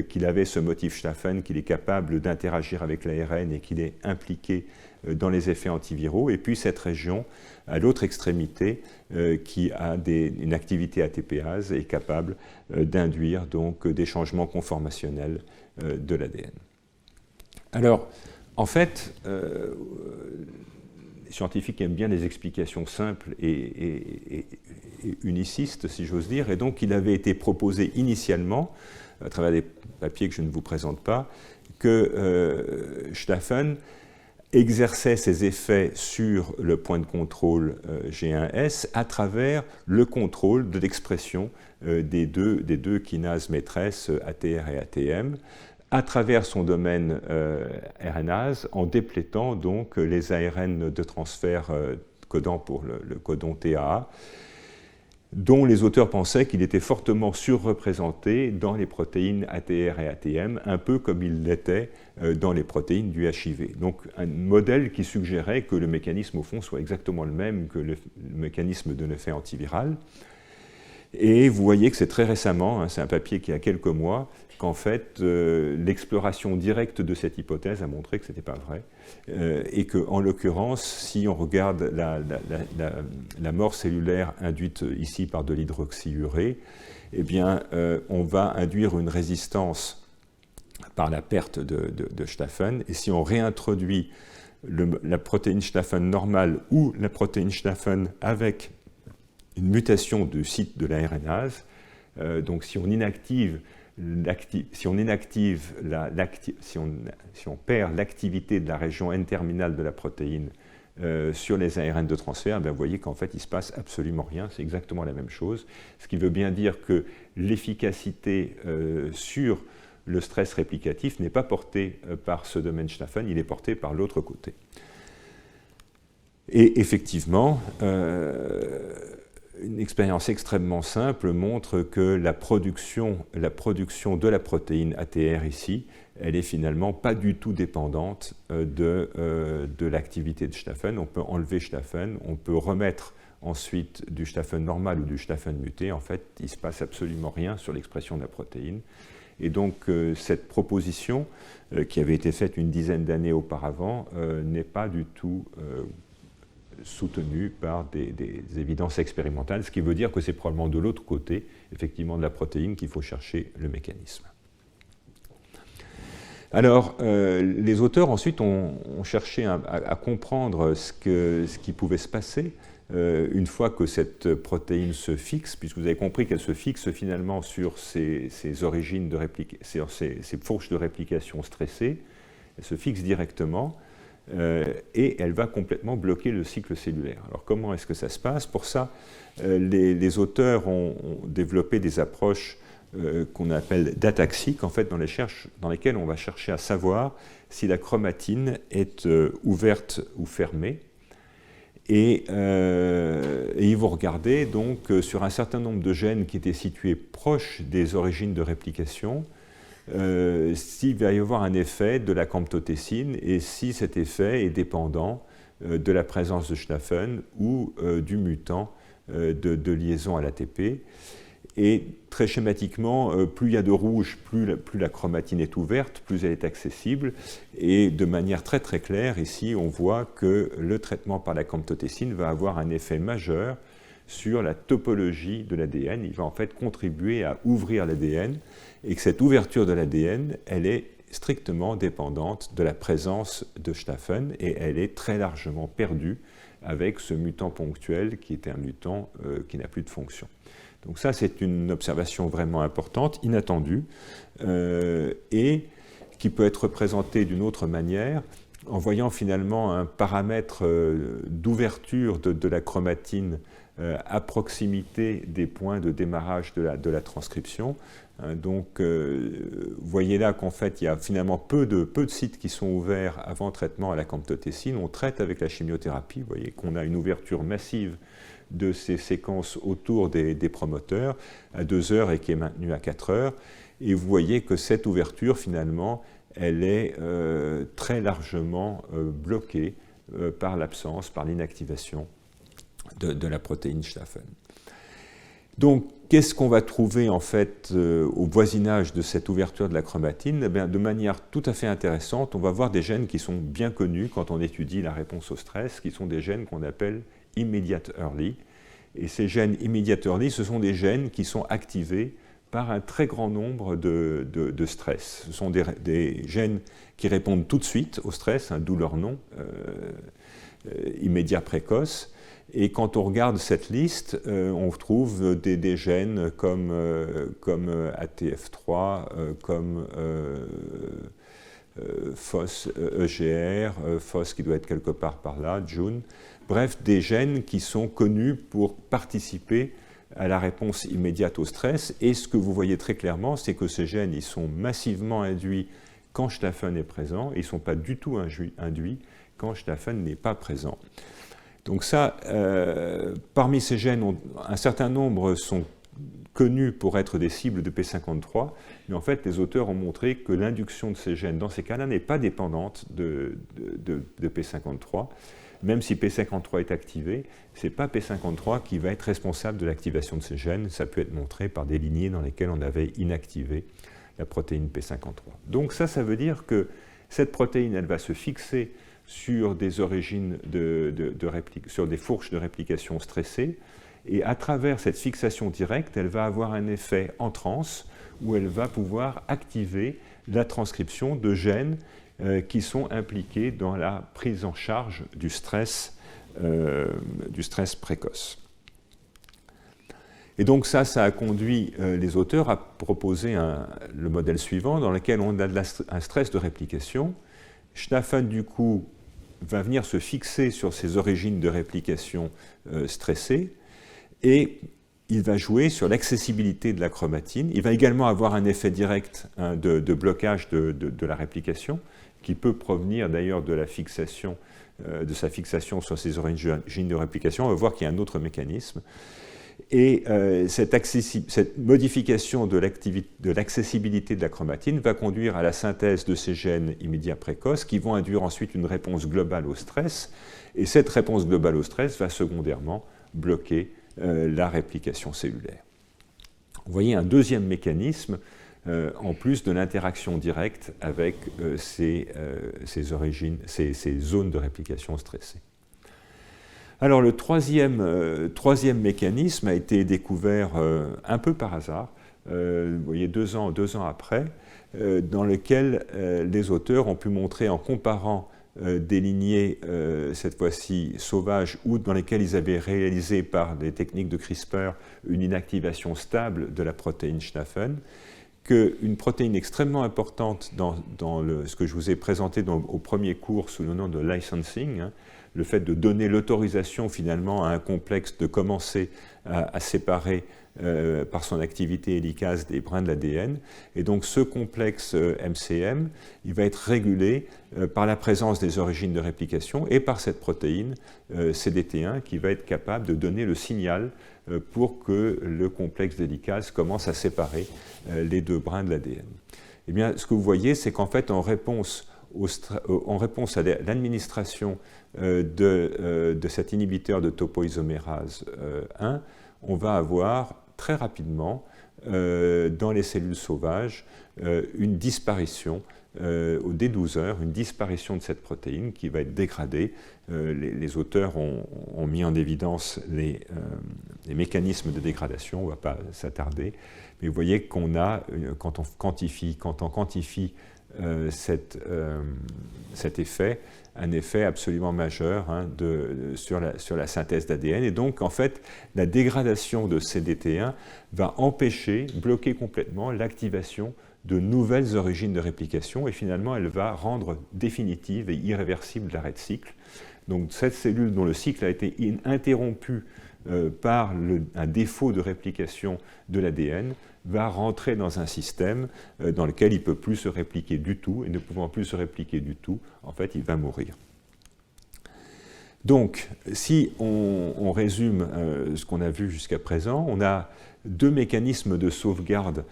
qu'il avait ce motif Schlaffen, qu'il est capable d'interagir avec l'ARN et qu'il est impliqué dans les effets antiviraux, et puis cette région à l'autre extrémité qui a une activité ATPase et est capable d'induire donc des changements conformationnels de l'ADN. Alors, en fait, les scientifiques aiment bien les explications simples et unicistes, si j'ose dire, et donc il avait été proposé initialement, à travers des papiers que je ne vous présente pas, que Schlaffen exerçait ses effets sur le point de contrôle G1S à travers le contrôle de l'expression des deux kinases maîtresses ATR et ATM, à travers son domaine RNase, en déplétant donc les ARN de transfert codant pour le codon TAA, dont les auteurs pensaient qu'il était fortement surreprésenté dans les protéines ATR et ATM, un peu comme il l'était dans les protéines du HIV. Donc un modèle qui suggérait que le mécanisme au fond soit exactement le même que le mécanisme de l'effet antiviral. Et vous voyez que c'est très récemment, c'est un papier qui a quelques mois, qu'en fait l'exploration directe de cette hypothèse a montré que ce n'était pas vrai, et qu'en l'occurrence, si on regarde la mort cellulaire induite ici par de l'hydroxyurée, eh bien on va induire une résistance par la perte de Schlaffen, et si on réintroduit la protéine Schlaffen normale ou la protéine Schlaffen avec une mutation du site de l'ARNase. Donc si on inactive, si on perd l'activité de la région N-terminale de la protéine sur les ARN de transfert, vous voyez qu'en fait il ne se passe absolument rien, c'est exactement la même chose, ce qui veut bien dire que l'efficacité sur le stress réplicatif n'est pas porté par ce domaine Schnaffen, il est porté par l'autre côté. Et effectivement, une expérience extrêmement simple montre que la production de la protéine ATR ici, elle est finalement pas du tout dépendante de l'activité de Schnaffen. On peut enlever Schnaffen, on peut remettre ensuite du Schnaffen normal ou du Schnaffen muté. En fait, il ne se passe absolument rien sur l'expression de la protéine. Et donc, cette proposition, qui avait été faite une dizaine d'années auparavant, n'est pas du tout soutenue par des évidences expérimentales, ce qui veut dire que c'est probablement de l'autre côté, effectivement, de la protéine qu'il faut chercher le mécanisme. Alors, les auteurs ensuite ont cherché à comprendre ce qui pouvait se passer une fois que cette protéine se fixe, puisque vous avez compris qu'elle se fixe finalement sur ces origines de sur ces fourches de réplication stressées, elle se fixe directement et elle va complètement bloquer le cycle cellulaire. Alors comment est-ce que ça se passe? Pour ça, les auteurs ont développé des approches qu'on appelle d'ataxiques, en fait, dans lesquelles on va chercher à savoir si la chromatine est ouverte ou fermée. Et ils vont regarder donc sur un certain nombre de gènes qui étaient situés proches des origines de réplication, s'il va y avoir un effet de la camptotécine et si cet effet est dépendant de la présence de Schnaffen ou du mutant de liaison à l'ATP. Et très schématiquement, plus il y a de rouge, plus la chromatine est ouverte, plus elle est accessible. Et de manière très très claire, ici, on voit que le traitement par la camptotécine va avoir un effet majeur sur la topologie de l'ADN. Il va en fait contribuer à ouvrir l'ADN et que cette ouverture de l'ADN, elle est strictement dépendante de la présence de Schnaffen et elle est très largement perdue avec ce mutant ponctuel qui était un mutant qui n'a plus de fonction. Donc ça, c'est une observation vraiment importante, inattendue, et qui peut être représentée d'une autre manière, en voyant finalement un paramètre d'ouverture de la chromatine à proximité des points de démarrage de la transcription. Donc, vous voyez là qu'en fait, il y a finalement peu de sites qui sont ouverts avant traitement à la camptotécine. On traite avec la chimiothérapie, vous voyez qu'on a une ouverture massive de ces séquences autour des promoteurs à 2 heures et qui est maintenue à 4 heures. Et vous voyez que cette ouverture, finalement, elle est très largement bloquée par l'absence, par l'inactivation de la protéine Schnaffen. Donc, qu'est-ce qu'on va trouver en fait au voisinage de cette ouverture de la chromatine? Eh bien, de manière tout à fait intéressante, on va voir des gènes qui sont bien connus quand on étudie la réponse au stress, qui sont des gènes qu'on appelle immediate early. Et ces gènes immediate early, ce sont des gènes qui sont activés par un très grand nombre de stress. Ce sont des gènes qui répondent tout de suite au stress, d'où leur nom, immédiat précoce. Et quand on regarde cette liste, on trouve des gènes comme ATF3, comme FOS, EGR, FOS qui doit être quelque part par là, JUN. Bref, des gènes qui sont connus pour participer à la réponse immédiate au stress. Et ce que vous voyez très clairement, c'est que ces gènes, ils sont massivement induits quand Schnaffen est présent, et ils ne sont pas du tout induits quand Schnaffen n'est pas présent. Donc ça, parmi ces gènes, un certain nombre sont connus pour être des cibles de P53, mais en fait, les auteurs ont montré que l'induction de ces gènes, dans ces cas-là, n'est pas dépendante de P53. Même si P53 est activé, ce n'est pas P53 qui va être responsable de l'activation de ces gènes. Ça peut être montré par des lignées dans lesquelles on avait inactivé la protéine P53. Donc ça veut dire que cette protéine, elle va se fixer sur des origines sur des fourches de réplication stressées, et à travers cette fixation directe, elle va avoir un effet en transe où elle va pouvoir activer la transcription de gènes qui sont impliqués dans la prise en charge du stress précoce. Et donc ça a conduit les auteurs à proposer le modèle suivant dans lequel on a un stress de réplication. Schnaffen, du coup, va venir se fixer sur ces origines de réplication stressées et il va jouer sur l'accessibilité de la chromatine. Il va également avoir un effet direct de blocage de la réplication qui peut provenir d'ailleurs de la fixation, de sa fixation sur ces origines de réplication. On va voir qu'il y a un autre mécanisme. Et cette modification de l'accessibilité de la chromatine va conduire à la synthèse de ces gènes immédiats précoces qui vont induire ensuite une réponse globale au stress. Et cette réponse globale au stress va secondairement bloquer la réplication cellulaire. Vous voyez un deuxième mécanisme en plus de l'interaction directe avec ces zones de réplication stressées. Alors le troisième mécanisme a été découvert un peu par hasard, vous voyez 2 ans après, dans lequel les auteurs ont pu montrer en comparant des lignées, cette fois-ci sauvages, ou dans lesquelles ils avaient réalisé par des techniques de CRISPR une inactivation stable de la protéine Schnaffen, qu'une protéine extrêmement importante dans ce que je vous ai présenté au premier cours sous le nom de licensing, le fait de donner l'autorisation finalement à un complexe de commencer à séparer par son activité hélicase des brins de l'ADN. Et donc ce complexe MCM, il va être régulé par la présence des origines de réplication et par cette protéine CDT1 qui va être capable de donner le signal pour que le complexe d'hélicase commence à séparer les 2 brins de l'ADN. Eh bien, ce que vous voyez, c'est qu'en fait, en réponse à l'administration de cet inhibiteur de topoisomérase 1, on va avoir très rapidement dans les cellules sauvages une disparition dès 12 heures, une disparition de cette protéine qui va être dégradée. Les auteurs ont mis en évidence les mécanismes de dégradation, on ne va pas s'attarder, mais vous voyez qu'on a, quand on quantifie cet effet, un effet absolument majeur sur la synthèse d'ADN. Et donc, en fait, la dégradation de CDT1 va empêcher, bloquer complètement l'activation de nouvelles origines de réplication et finalement, elle va rendre définitive et irréversible l'arrêt de cycle. Donc, cette cellule dont le cycle a été interrompu par un défaut de réplication de l'ADN va rentrer dans un système dans lequel il ne peut plus se répliquer du tout, et ne pouvant plus se répliquer du tout, en fait, il va mourir. Donc, si on résume ce qu'on a vu jusqu'à présent, on a 2 mécanismes de sauvegarde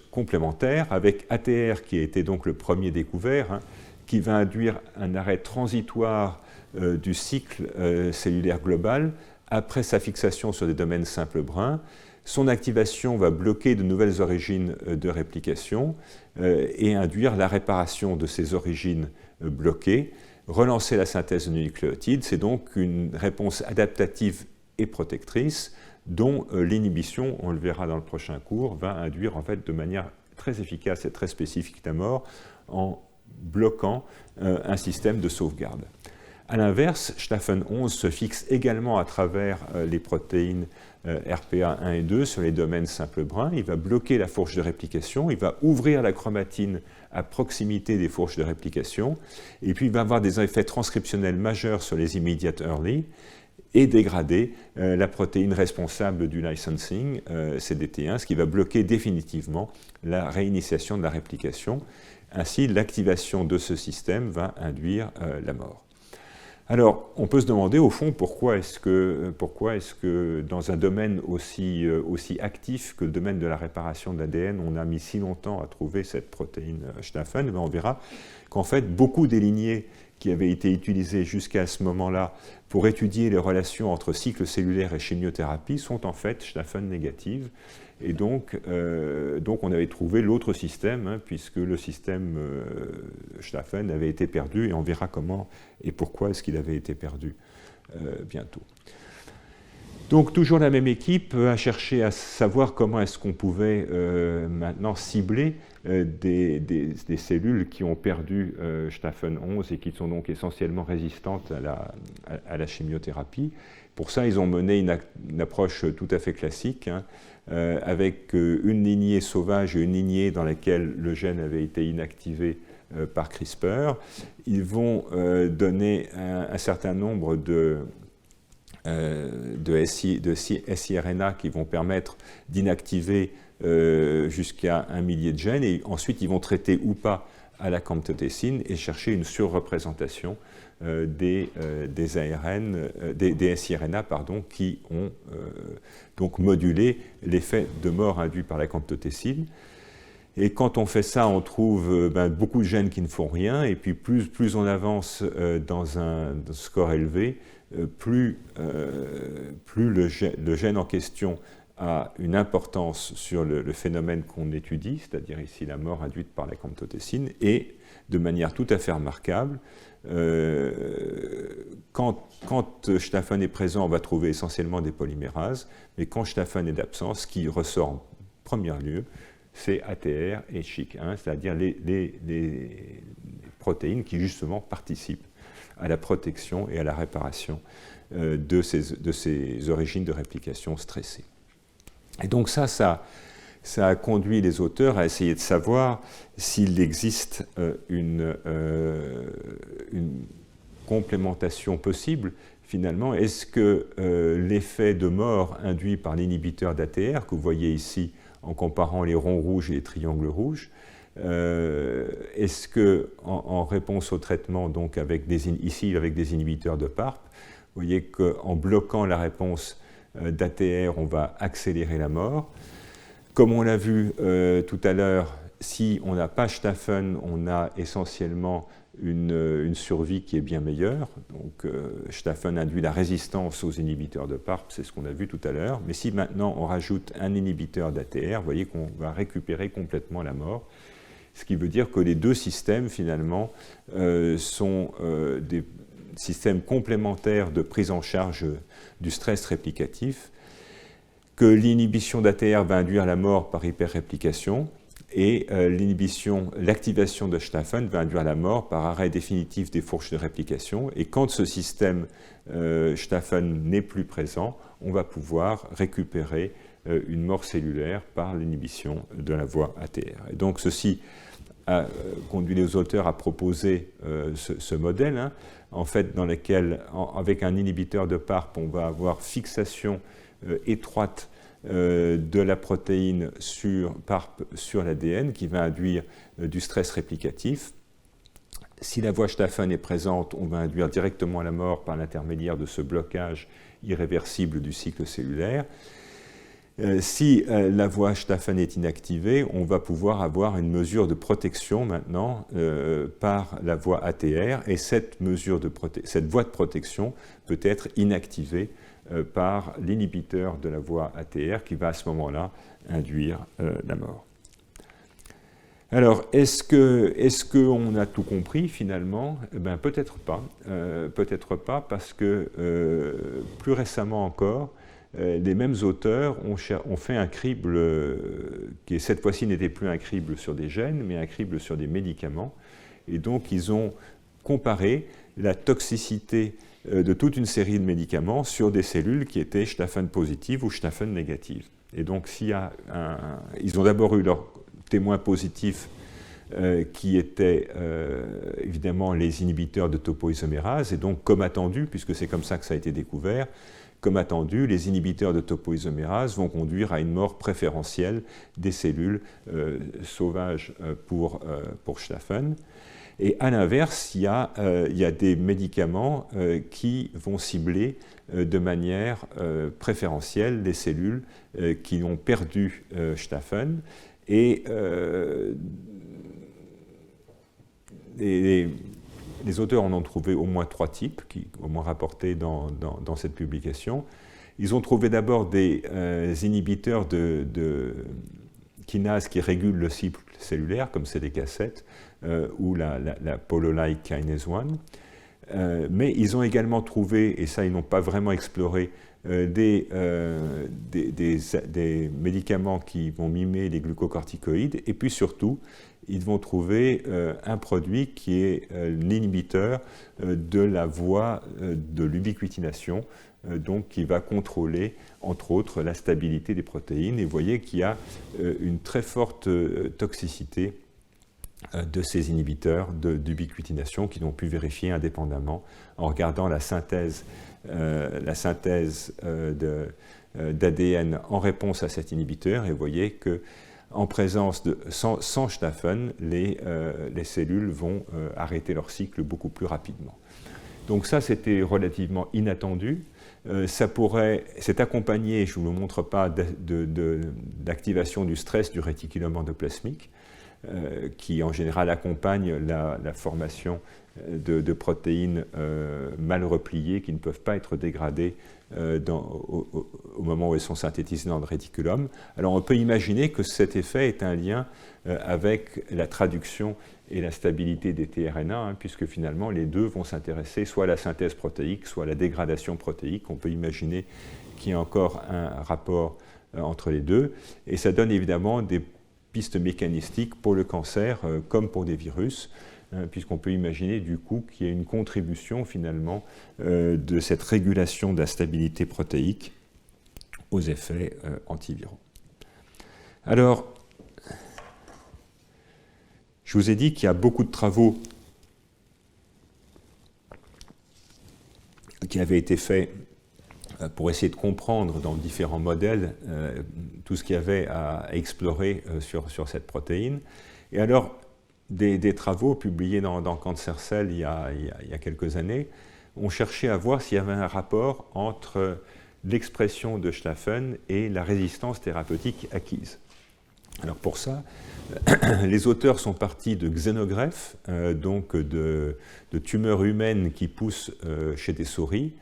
complémentaires, avec ATR qui a été donc le premier découvert, qui va induire un arrêt transitoire du cycle cellulaire global après sa fixation sur des domaines simples bruns. Son activation va bloquer de nouvelles origines de réplication et induire la réparation de ces origines bloquées, relancer la synthèse de nucléotides. C'est donc une réponse adaptative et protectrice dont l'inhibition, on le verra dans le prochain cours, va induire en fait de manière très efficace et très spécifique la mort en bloquant un système de sauvegarde. A l'inverse, Schnaffen 11 se fixe également à travers les protéines RPA 1 et 2 sur les domaines simples bruns. Il va bloquer la fourche de réplication, il va ouvrir la chromatine à proximité des fourches de réplication, et puis il va avoir des effets transcriptionnels majeurs sur les immediate early et dégrader la protéine responsable du licensing, CDT1, ce qui va bloquer définitivement la réinitiation de la réplication. Ainsi, l'activation de ce système va induire la mort. Alors, on peut se demander, au fond, pourquoi est-ce que dans un domaine aussi actif que le domaine de la réparation de l'ADN, on a mis si longtemps à trouver cette protéine Schnaffen. On verra qu'en fait, beaucoup des lignées qui avaient été utilisées jusqu'à ce moment-là pour étudier les relations entre cycle cellulaire et chimiothérapie sont en fait Schnaffen négatives. Et donc on avait trouvé l'autre système, puisque le système Schnaffen avait été perdu, et on verra comment et pourquoi est-ce qu'il avait été perdu bientôt. Donc toujours la même équipe a cherché à savoir comment est-ce qu'on pouvait maintenant cibler des cellules qui ont perdu Staphen 11 et qui sont donc essentiellement résistantes à la chimiothérapie. Pour ça, ils ont mené une approche tout à fait classique, hein, avec une lignée sauvage et une lignée dans laquelle le gène avait été inactivé par CRISPR. Ils vont donner un certain nombre de siRNA qui vont permettre d'inactiver jusqu'à 1 millier de gènes, et ensuite ils vont traiter ou pas à la camptothécine et chercher une surreprésentation des siRNA qui ont donc modulé l'effet de mort induit par la camptothécine. Et quand on fait ça, on trouve beaucoup de gènes qui ne font rien, et puis plus on avance dans un score élevé, plus le gène en question a une importance sur le phénomène qu'on étudie, c'est-à-dire ici la mort induite par la camptothécine, et de manière tout à fait remarquable, quand Staphen est présent, on va trouver essentiellement des polymérases, mais quand Staphen est absent, ce qui ressort en premier lieu, c'est ATR et CHIK1, c'est-à-dire les protéines qui justement participent à la protection et à la réparation de ces origines de réplication stressées. Et donc ça a conduit les auteurs à essayer de savoir s'il existe une complémentation possible. Finalement, est-ce que l'effet de mort induit par l'inhibiteur d'ATR, que vous voyez ici en comparant les ronds rouges et les triangles rouges, est-ce que, en réponse au traitement, donc ici avec des inhibiteurs de PARP, vous voyez qu'en bloquant la réponse d'ATR, on va accélérer la mort. Comme on l'a vu tout à l'heure, si on n'a pas Staphen, on a essentiellement une survie qui est bien meilleure. Donc Staphen induit la résistance aux inhibiteurs de PARP, c'est ce qu'on a vu tout à l'heure. Mais si maintenant on rajoute un inhibiteur d'ATR, vous voyez qu'on va récupérer complètement la mort. Ce qui veut dire que les deux systèmes, finalement, sont des systèmes complémentaires de prise en charge du stress réplicatif, que l'inhibition d'ATR va induire la mort par hyperréplication, et l'activation de Staphen va induire la mort par arrêt définitif des fourches de réplication. Et quand ce système Staphen n'est plus présent, on va pouvoir récupérer une mort cellulaire par l'inhibition de la voie ATR. Et donc ceci a conduit les auteurs à proposer ce modèle, hein, en fait, dans lequel, avec un inhibiteur de PARP, on va avoir fixation étroite de la protéine PARP sur l'ADN, qui va induire du stress réplicatif. Si la voie Staphen est présente, on va induire directement la mort par l'intermédiaire de ce blocage irréversible du cycle cellulaire. Si la voie Staphen est inactivée, on va pouvoir avoir une mesure de protection maintenant par la voie ATR, et cette voie de protection peut être inactivée par l'inhibiteur de la voie ATR qui va à ce moment-là induire la mort. Alors, est-ce qu'on a tout compris finalement? Peut-être pas. Peut-être pas, parce que plus récemment encore, les mêmes auteurs ont fait un crible qui, cette fois-ci, n'était plus un crible sur des gènes, mais un crible sur des médicaments. Et donc, ils ont comparé la toxicité de toute une série de médicaments sur des cellules qui étaient Staphen positives ou Staphen négatives. Et donc, ils ont d'abord eu leur témoin positif qui étaient évidemment les inhibiteurs de topoisomérase. Et donc, comme attendu, puisque c'est comme ça que ça a été découvert, comme attendu, les inhibiteurs de topoisomérase vont conduire à une mort préférentielle des cellules sauvages pour Staphen. Et à l'inverse, il y a des médicaments qui vont cibler de manière préférentielle les cellules qui ont perdu Staphen. Et les auteurs en ont trouvé au moins 3 types, qui au moins rapportés dans cette publication. Ils ont trouvé d'abord des inhibiteurs de kinases qui régulent le cycle cellulaire, comme CDK7 ou la polo-like kinase 1. Mais ils ont également trouvé, et ça ils n'ont pas vraiment exploré, des médicaments qui vont mimer les glucocorticoïdes, et puis surtout, ils vont trouver un produit qui est l'inhibiteur de la voie de l'ubiquitination, donc qui va contrôler, entre autres, la stabilité des protéines. Et vous voyez qu'il y a une très forte toxicité de ces inhibiteurs d'ubiquitination qui n'ont pu vérifier indépendamment en regardant la synthèse d'ADN en réponse à cet inhibiteur. Et vous voyez que en présence sans Schlafen, les cellules vont arrêter leur cycle beaucoup plus rapidement. Donc ça, c'était relativement inattendu. C'est accompagné, je ne vous le montre pas, d'activation du stress du réticulum endoplasmique, qui en général accompagne la formation de protéines mal repliées qui ne peuvent pas être dégradées au moment où elles sont synthétisées dans le réticulum. Alors on peut imaginer que cet effet est un lien avec la traduction et la stabilité des tRNA, puisque finalement les deux vont s'intéresser soit à la synthèse protéique, soit à la dégradation protéique. On peut imaginer qu'il y a encore un rapport entre les deux, et ça donne évidemment des pistes mécanistiques pour le cancer comme pour des virus, puisqu'on peut imaginer du coup qu'il y a une contribution finalement de cette régulation de la stabilité protéique aux effets antiviraux. Alors, je vous ai dit qu'il y a beaucoup de travaux qui avaient été faits pour essayer de comprendre dans différents modèles tout ce qu'il y avait à explorer sur cette protéine. Et alors, des travaux publiés dans Cancer Cell il y a quelques années ont cherché à voir s'il y avait un rapport entre l'expression de Schlafen et la résistance thérapeutique acquise. Alors pour ça, les auteurs sont partis de xénogreffes, donc de tumeurs humaines qui poussent chez des souris,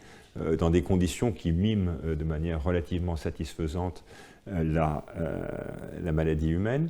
dans des conditions qui miment de manière relativement satisfaisante la maladie humaine,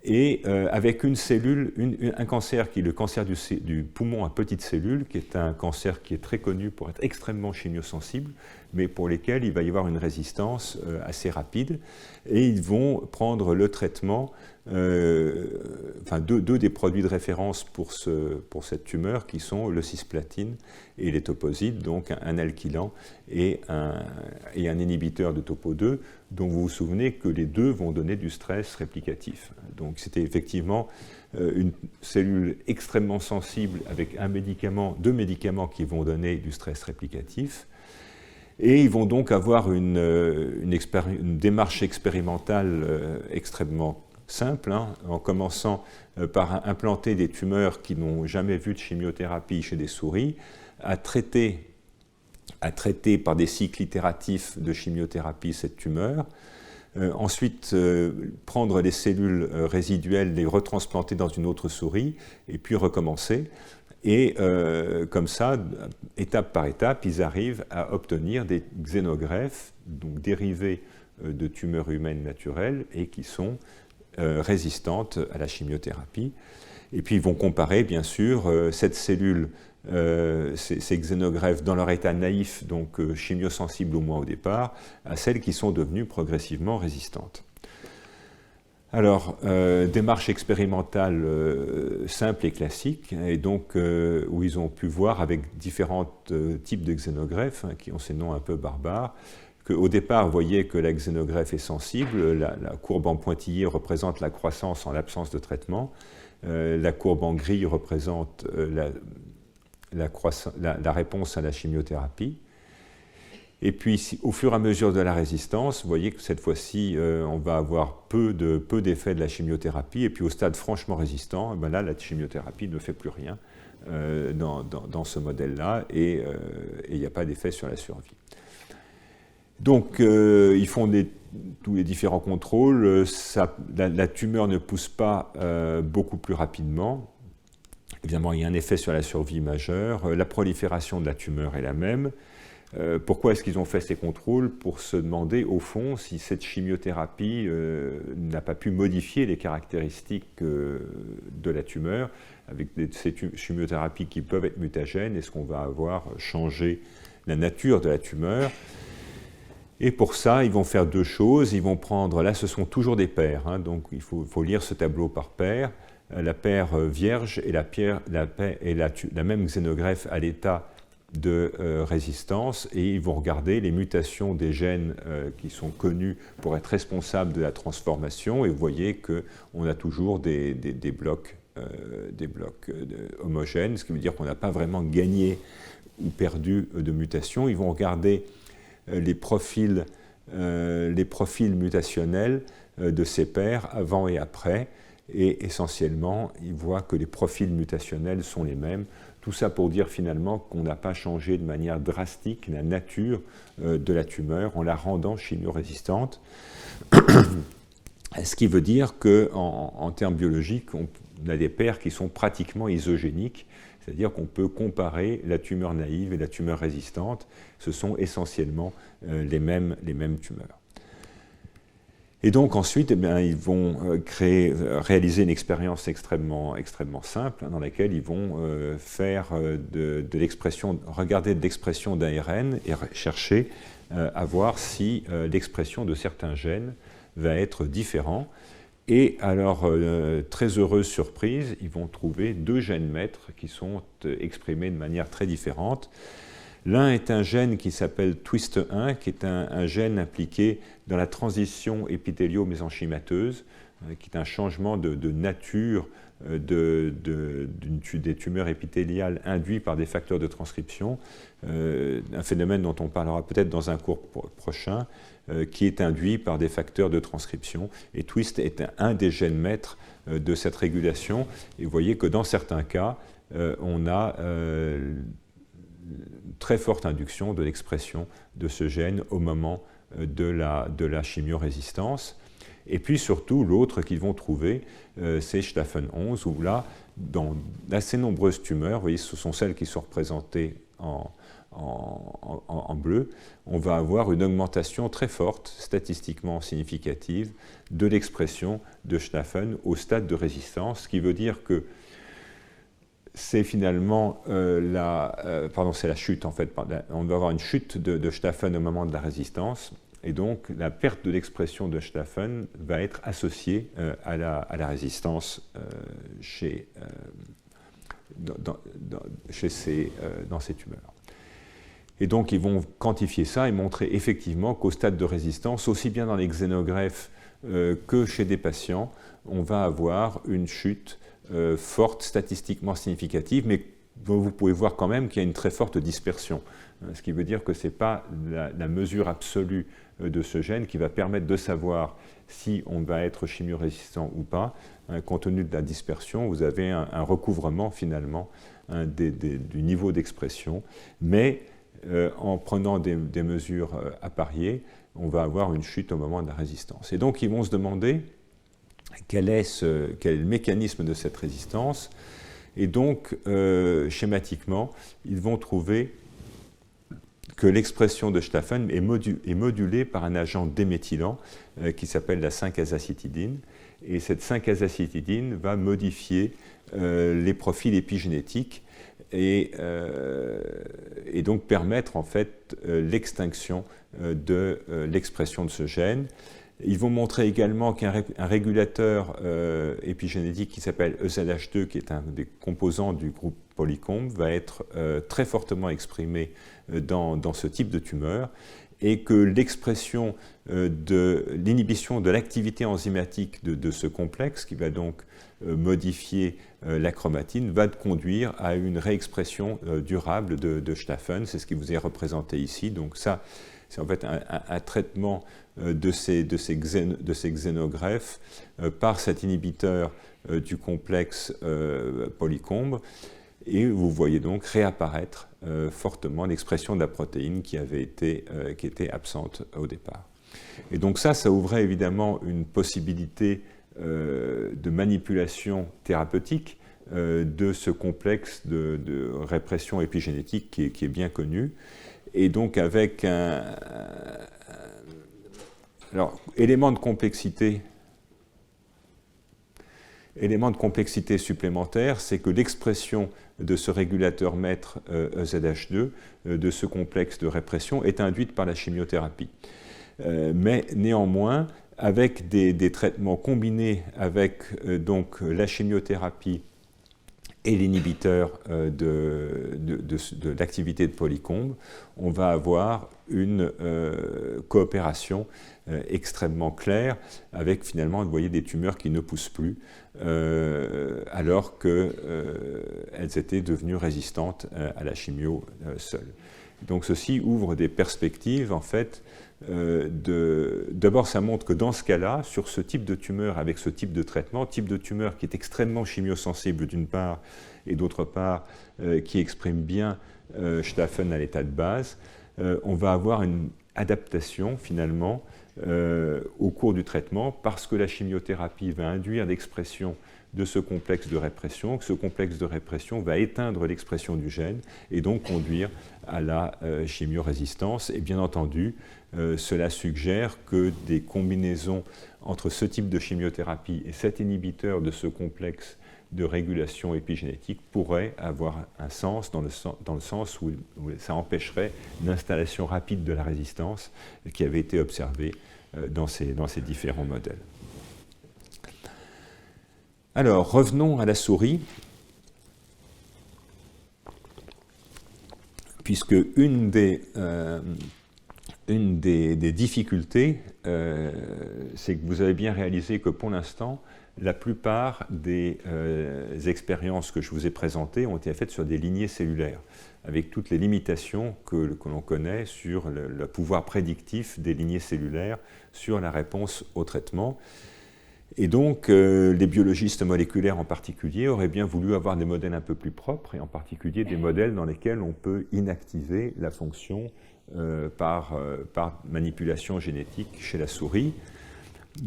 et avec une cellule, un cancer qui est le cancer du poumon à petites cellules, qui est un cancer qui est très connu pour être extrêmement chimiosensible, mais pour lesquels il va y avoir une résistance assez rapide, et ils vont prendre le traitement, deux des produits de référence pour cette tumeur, qui sont le cisplatine et les toposides, donc un alkylant et un inhibiteur de topo 2, dont vous vous souvenez que les deux vont donner du stress réplicatif. Donc c'était effectivement une cellule extrêmement sensible avec deux médicaments qui vont donner du stress réplicatif. Et ils vont donc avoir une démarche expérimentale extrêmement simple, en commençant par implanter des tumeurs qui n'ont jamais vu de chimiothérapie chez des souris, à traiter par des cycles itératifs de chimiothérapie cette tumeur, ensuite prendre les cellules résiduelles, les retransplanter dans une autre souris, et puis recommencer. Et comme ça, étape par étape, ils arrivent à obtenir des xénogreffes, donc dérivés de tumeurs humaines naturelles, et qui sont résistantes à la chimiothérapie. Et puis ils vont comparer, bien sûr, cette cellule, ces xénogreffes dans leur état naïf, donc chimiosensibles au moins au départ, à celles qui sont devenues progressivement résistantes. Alors, démarche expérimentale simple et classique, et donc où ils ont pu voir avec différents types de xénogreffes, qui ont ces noms un peu barbares, qu'au départ, vous voyez que la xénogreffe est sensible, la courbe en pointillé représente la croissance en l'absence de traitement, la courbe en gris représente la réponse à la chimiothérapie. Et puis, au fur et à mesure de la résistance, vous voyez que cette fois-ci, on va avoir peu d'effets de la chimiothérapie. Et puis, au stade franchement résistant, là, la chimiothérapie ne fait plus rien dans ce modèle-là, et il n'y a pas d'effet sur la survie. Donc, ils font tous les différents contrôles. La tumeur ne pousse pas beaucoup plus rapidement. Évidemment, il y a un effet sur la survie majeur. La prolifération de la tumeur est la même. Pourquoi est-ce qu'ils ont fait ces contrôles? Pour se demander, au fond, si cette chimiothérapie n'a pas pu modifier les caractéristiques de la tumeur. Avec ces chimiothérapies qui peuvent être mutagènes, est-ce qu'on va avoir changé la nature de la tumeur? Et pour ça, ils vont faire deux choses. Ils vont prendre, là ce sont toujours des paires, hein, donc il faut lire ce tableau par paire. La paire vierge et la même xénogreffe à l'état de résistance, et ils vont regarder les mutations des gènes qui sont connus pour être responsables de la transformation, et vous voyez qu'on a toujours des blocs homogènes, ce qui veut dire qu'on n'a pas vraiment gagné ou perdu de mutations. Ils vont regarder les profils mutationnels de ces paires avant et après, et essentiellement, ils voient que les profils mutationnels sont les mêmes. Tout ça pour dire finalement qu'on n'a pas changé de manière drastique la nature de la tumeur en la rendant chimio-résistante. Ce qui veut dire qu'en termes biologiques, on a des paires qui sont pratiquement isogéniques, c'est-à-dire qu'on peut comparer la tumeur naïve et la tumeur résistante. Ce sont essentiellement les mêmes tumeurs. Et donc ensuite, eh bien, ils vont réaliser une expérience extrêmement simple, hein, dans laquelle ils vont regarder de l'expression d'ARN et chercher à voir si l'expression de certains gènes va être différente. Et à leur très heureuse surprise, ils vont trouver deux gènes maîtres qui sont exprimés de manière très différente. L'un est un gène qui s'appelle TWIST1, qui est un gène impliqué dans la transition épithélio-mésenchymateuse, qui est un changement de nature des tumeurs épithéliales induit par des facteurs de transcription, un phénomène dont on parlera peut-être dans un cours prochain, qui est induit par des facteurs de transcription. Et TWIST est un des gènes maîtres de cette régulation. Et vous voyez que dans certains cas, on a très forte induction de l'expression de ce gène au moment de la chimio-résistance. Et puis surtout, l'autre qu'ils vont trouver, c'est Staphen 11, où là, dans d'assez nombreuses tumeurs, vous voyez, ce sont celles qui sont représentées en bleu, on va avoir une augmentation très forte, statistiquement significative, de l'expression de Staphen au stade de résistance, ce qui veut dire que c'est finalement c'est la chute en fait. On va avoir une chute de Staphen au moment de la résistance, et donc la perte de l'expression de Staphen va être associée à la résistance dans ces tumeurs. Et donc ils vont quantifier ça et montrer effectivement qu'au stade de résistance, aussi bien dans les xénogreffes que chez des patients, on va avoir une chute forte, statistiquement significative, mais vous pouvez voir quand même qu'il y a une très forte dispersion, ce qui veut dire que ce n'est pas la mesure absolue de ce gène qui va permettre de savoir si on va être chimio-résistant ou pas. Compte tenu de la dispersion, vous avez un recouvrement finalement du niveau d'expression, mais en prenant des mesures appariées, on va avoir une chute au moment de la résistance. Et donc ils vont se demander quel est le mécanisme de cette résistance. Et donc, schématiquement, ils vont trouver que l'expression de Staphen est modulée par un agent déméthylant qui s'appelle la 5-azacitidine. Et cette 5-azacitidine va modifier les profils épigénétiques et donc permettre en fait l'extinction de l'expression de ce gène. Ils vont montrer également qu'un régulateur épigénétique qui s'appelle EZH2, qui est un des composants du groupe Polycombe, va être très fortement exprimé dans ce type de tumeur, et que l'expression de l'inhibition de l'activité enzymatique de ce complexe, qui va donc modifier la chromatine, va conduire à une réexpression durable de Staphen. C'est ce qui vous est représenté ici. Donc ça, c'est en fait un traitement de ces xénogreffes par cet inhibiteur du complexe Polycombe, et vous voyez donc réapparaître fortement l'expression de la protéine qui était absente au départ. Et donc ça ouvrait évidemment une possibilité de manipulation thérapeutique de ce complexe de répression épigénétique qui est bien connu. Et donc avec élément de complexité supplémentaire, c'est que l'expression de ce régulateur maître EZH2, de ce complexe de répression, est induite par la chimiothérapie. Mais néanmoins, avec des traitements combinés avec donc la chimiothérapie et l'inhibiteur de l'activité de Polycombe, on va avoir une coopération extrêmement claire avec finalement, vous voyez, des tumeurs qui ne poussent plus alors qu'elles étaient devenues résistantes à la chimio seule. Donc ceci ouvre des perspectives en fait. D'abord, ça montre que dans ce cas-là, sur ce type de tumeur, avec ce type de traitement, type de tumeur qui est extrêmement chimiosensible d'une part, et d'autre part, qui exprime bien Staphen à l'état de base, on va avoir une adaptation finalement au cours du traitement parce que la chimiothérapie va induire l'expression de ce complexe de répression, que ce complexe de répression va éteindre l'expression du gène et donc conduire à la chimiorésistance. Et bien entendu, cela suggère que des combinaisons entre ce type de chimiothérapie et cet inhibiteur de ce complexe de régulation épigénétique pourraient avoir un sens dans le sens où ça empêcherait l'installation rapide de la résistance qui avait été observée dans ces différents modèles. Alors, revenons à la souris, puisque une des difficultés, c'est que vous avez bien réalisé que pour l'instant, la plupart des expériences que je vous ai présentées ont été faites sur des lignées cellulaires, avec toutes les limitations que l'on connaît sur le pouvoir prédictif des lignées cellulaires sur la réponse au traitement. Et donc, les biologistes moléculaires en particulier auraient bien voulu avoir des modèles un peu plus propres, et en particulier des modèles dans lesquels on peut inactiver la fonction par manipulation génétique chez la souris.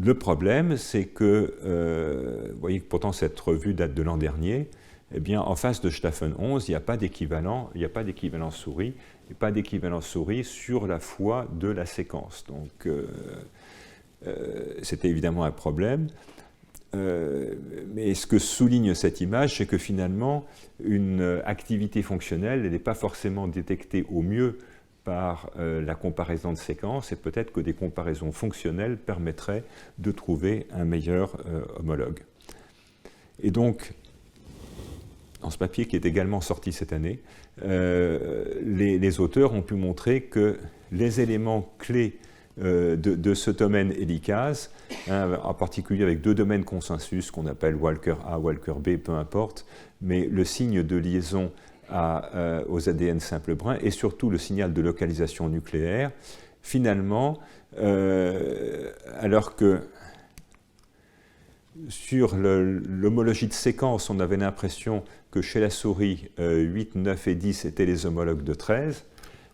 Le problème, c'est que, vous voyez que pourtant cette revue date de l'an dernier, eh bien, en face de Staphen 11, il n'y a pas d'équivalent souris, et pas d'équivalent souris sur la foi de la séquence. Donc, c'était évidemment un problème. Mais ce que souligne cette image, c'est que finalement, une activité fonctionnelle, elle n'est pas forcément détectée au mieux par la comparaison de séquences, et peut-être que des comparaisons fonctionnelles permettraient de trouver un meilleur homologue. Et donc, dans ce papier qui est également sorti cette année, les auteurs ont pu montrer que les éléments clés de ce domaine hélicase, en particulier avec deux domaines consensus qu'on appelle Walker A, Walker B, peu importe, mais le signe de liaison aux ADN simple brun et surtout le signal de localisation nucléaire, finalement, alors que sur l'homologie de séquence, on avait l'impression que chez la souris, 8, 9 et 10 étaient les homologues de 13,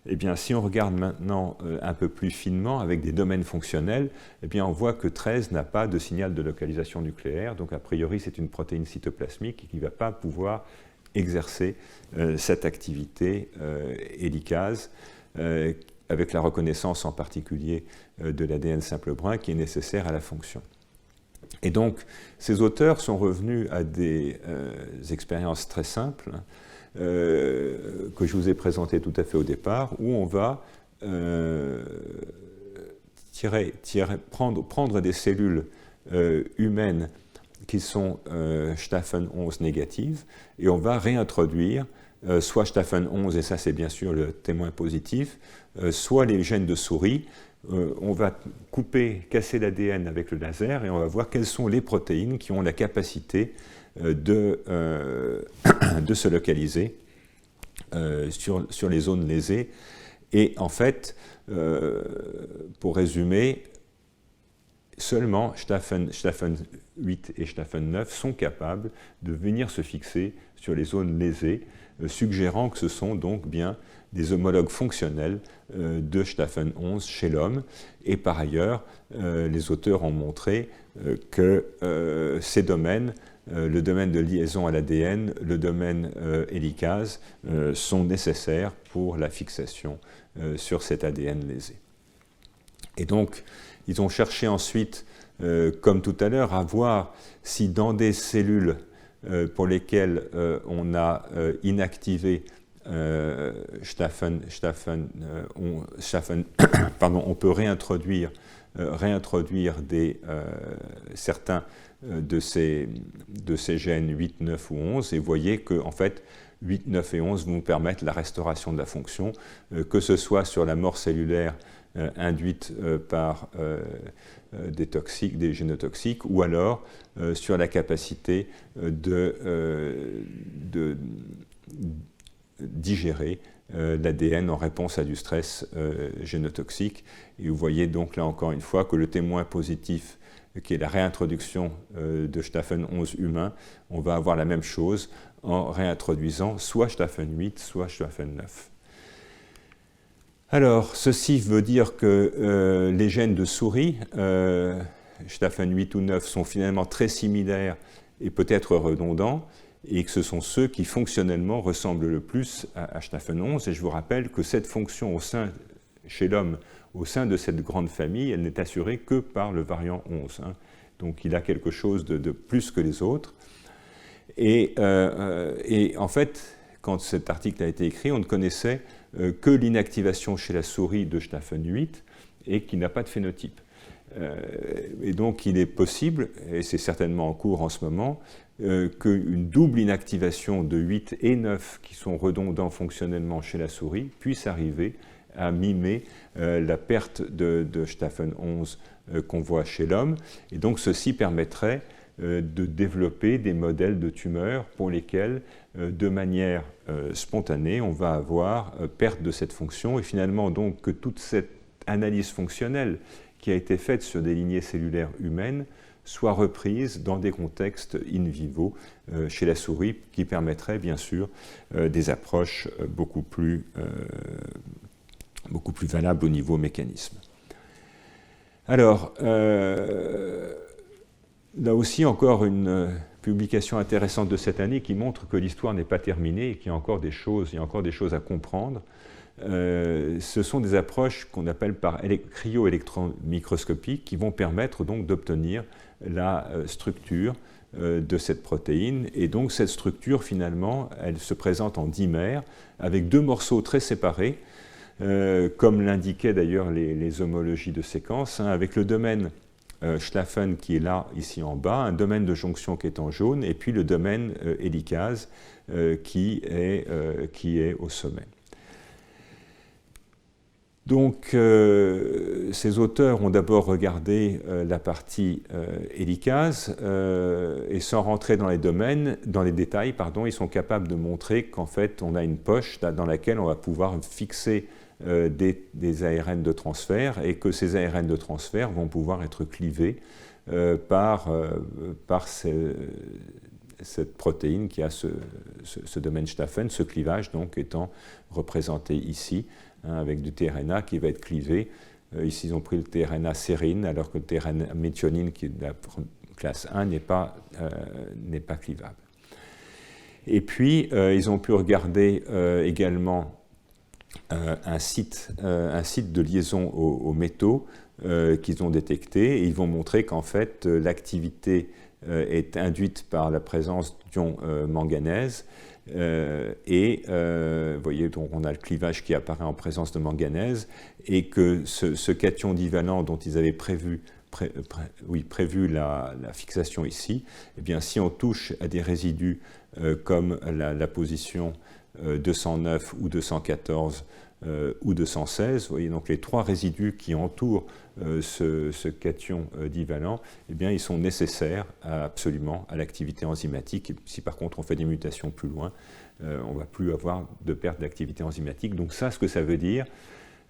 eh bien, si on regarde maintenant un peu plus finement avec des domaines fonctionnels, eh bien, on voit que 13 n'a pas de signal de localisation nucléaire, donc a priori c'est une protéine cytoplasmique qui ne va pas pouvoir exercer cette activité hélicase, avec la reconnaissance en particulier de l'ADN simple brun qui est nécessaire à la fonction. Et donc, ces auteurs sont revenus à des expériences très simples, que je vous ai présentées tout à fait au départ, où on va prendre des cellules humaines qui sont Staphen 11 négatives, et on va réintroduire soit Staphen 11, et ça c'est bien sûr le témoin positif, soit les gènes de souris. On va casser l'ADN avec le laser, et on va voir quelles sont les protéines qui ont la capacité de se localiser sur les zones lésées. Et en fait, pour résumer, seulement Staphen 8 et Staphen 9 sont capables de venir se fixer sur les zones lésées, suggérant que ce sont donc bien des homologues fonctionnels de Staphen 11 chez l'homme. Et par ailleurs, les auteurs ont montré que ces domaines, le domaine de liaison à l'ADN, le domaine hélicase, sont nécessaires pour la fixation sur cet ADN lésé. Et donc, ils ont cherché ensuite, comme tout à l'heure, à voir si dans des cellules pour lesquelles on a inactivé on peut réintroduire certains de ces gènes 8, 9 ou 11, et vous voyez que en fait 8, 9 et 11 vont permettre la restauration de la fonction, que ce soit sur la mort cellulaire induite par des génotoxiques, ou alors sur la capacité de digérer l'ADN en réponse à du stress génotoxique. Et vous voyez donc là encore une fois que le témoin positif, qui est la réintroduction de Staphen 11 humain, on va avoir la même chose en réintroduisant soit Staphen 8, soit Staphen 9. Alors, ceci veut dire que les gènes de souris, Staphen 8 ou 9, sont finalement très similaires et peut-être redondants, et que ce sont ceux qui fonctionnellement ressemblent le plus à Staphen 11. Et je vous rappelle que cette fonction chez l'homme, au sein de cette grande famille, elle n'est assurée que par le variant 11. Donc il a quelque chose de plus que les autres. Et en fait, quand cet article a été écrit, on ne connaissait que l'inactivation chez la souris de Staphen 8 et qui n'a pas de phénotype. Et donc il est possible, et c'est certainement en cours en ce moment, qu'une double inactivation de 8 et 9, qui sont redondants fonctionnellement chez la souris, puisse arriver à mimer la perte de Staphen 11 qu'on voit chez l'homme. Et donc ceci permettrait de développer des modèles de tumeurs pour lesquels, de manière spontanée, on va avoir perte de cette fonction, et finalement donc que toute cette analyse fonctionnelle qui a été faite sur des lignées cellulaires humaines soit reprise dans des contextes in vivo chez la souris, qui permettrait bien sûr des approches beaucoup plus valables au niveau mécanisme. Alors, là aussi encore une publication intéressante de cette année qui montre que l'histoire n'est pas terminée et qu'il y a encore des choses à comprendre. Ce sont des approches qu'on appelle par cryo-électron microscopique qui vont permettre donc d'obtenir la structure de cette protéine. Et donc cette structure, finalement, elle se présente en dimère avec deux morceaux très séparés, comme l'indiquaient d'ailleurs les homologies de séquences, avec le domaine Staphen qui est là, ici en bas, un domaine de jonction qui est en jaune, et puis le domaine hélicase qui est au sommet. Donc, ces auteurs ont d'abord regardé la partie hélicase, et sans rentrer dans les détails, ils sont capables de montrer qu'en fait, on a une poche dans laquelle on va pouvoir fixer des ARN de transfert, et que ces ARN de transfert vont pouvoir être clivés par cette protéine qui a ce domaine Staphen, ce clivage donc étant représenté ici, avec du tRNA qui va être clivé. Ici, ils ont pris le tRNA sérine, alors que le tRNA méthionine, qui est de la classe 1, n'est pas clivable. Et puis, ils ont pu regarder également un site de liaison aux métaux qu'ils ont détecté, et ils vont montrer qu'en fait, l'activité est induite par la présence d'ion manganèse. Vous voyez, donc on a le clivage qui apparaît en présence de manganèse, et que ce cation divalent dont ils avaient prévu la fixation ici, eh bien, si on touche à des résidus comme la position 209 ou 214 ou 216, vous voyez donc les trois résidus qui entourent ce cation divalent, eh bien, ils sont nécessaires absolument à l'activité enzymatique. Si par contre on fait des mutations plus loin, on ne va plus avoir de perte d'activité enzymatique. Donc ça, ce que ça veut dire,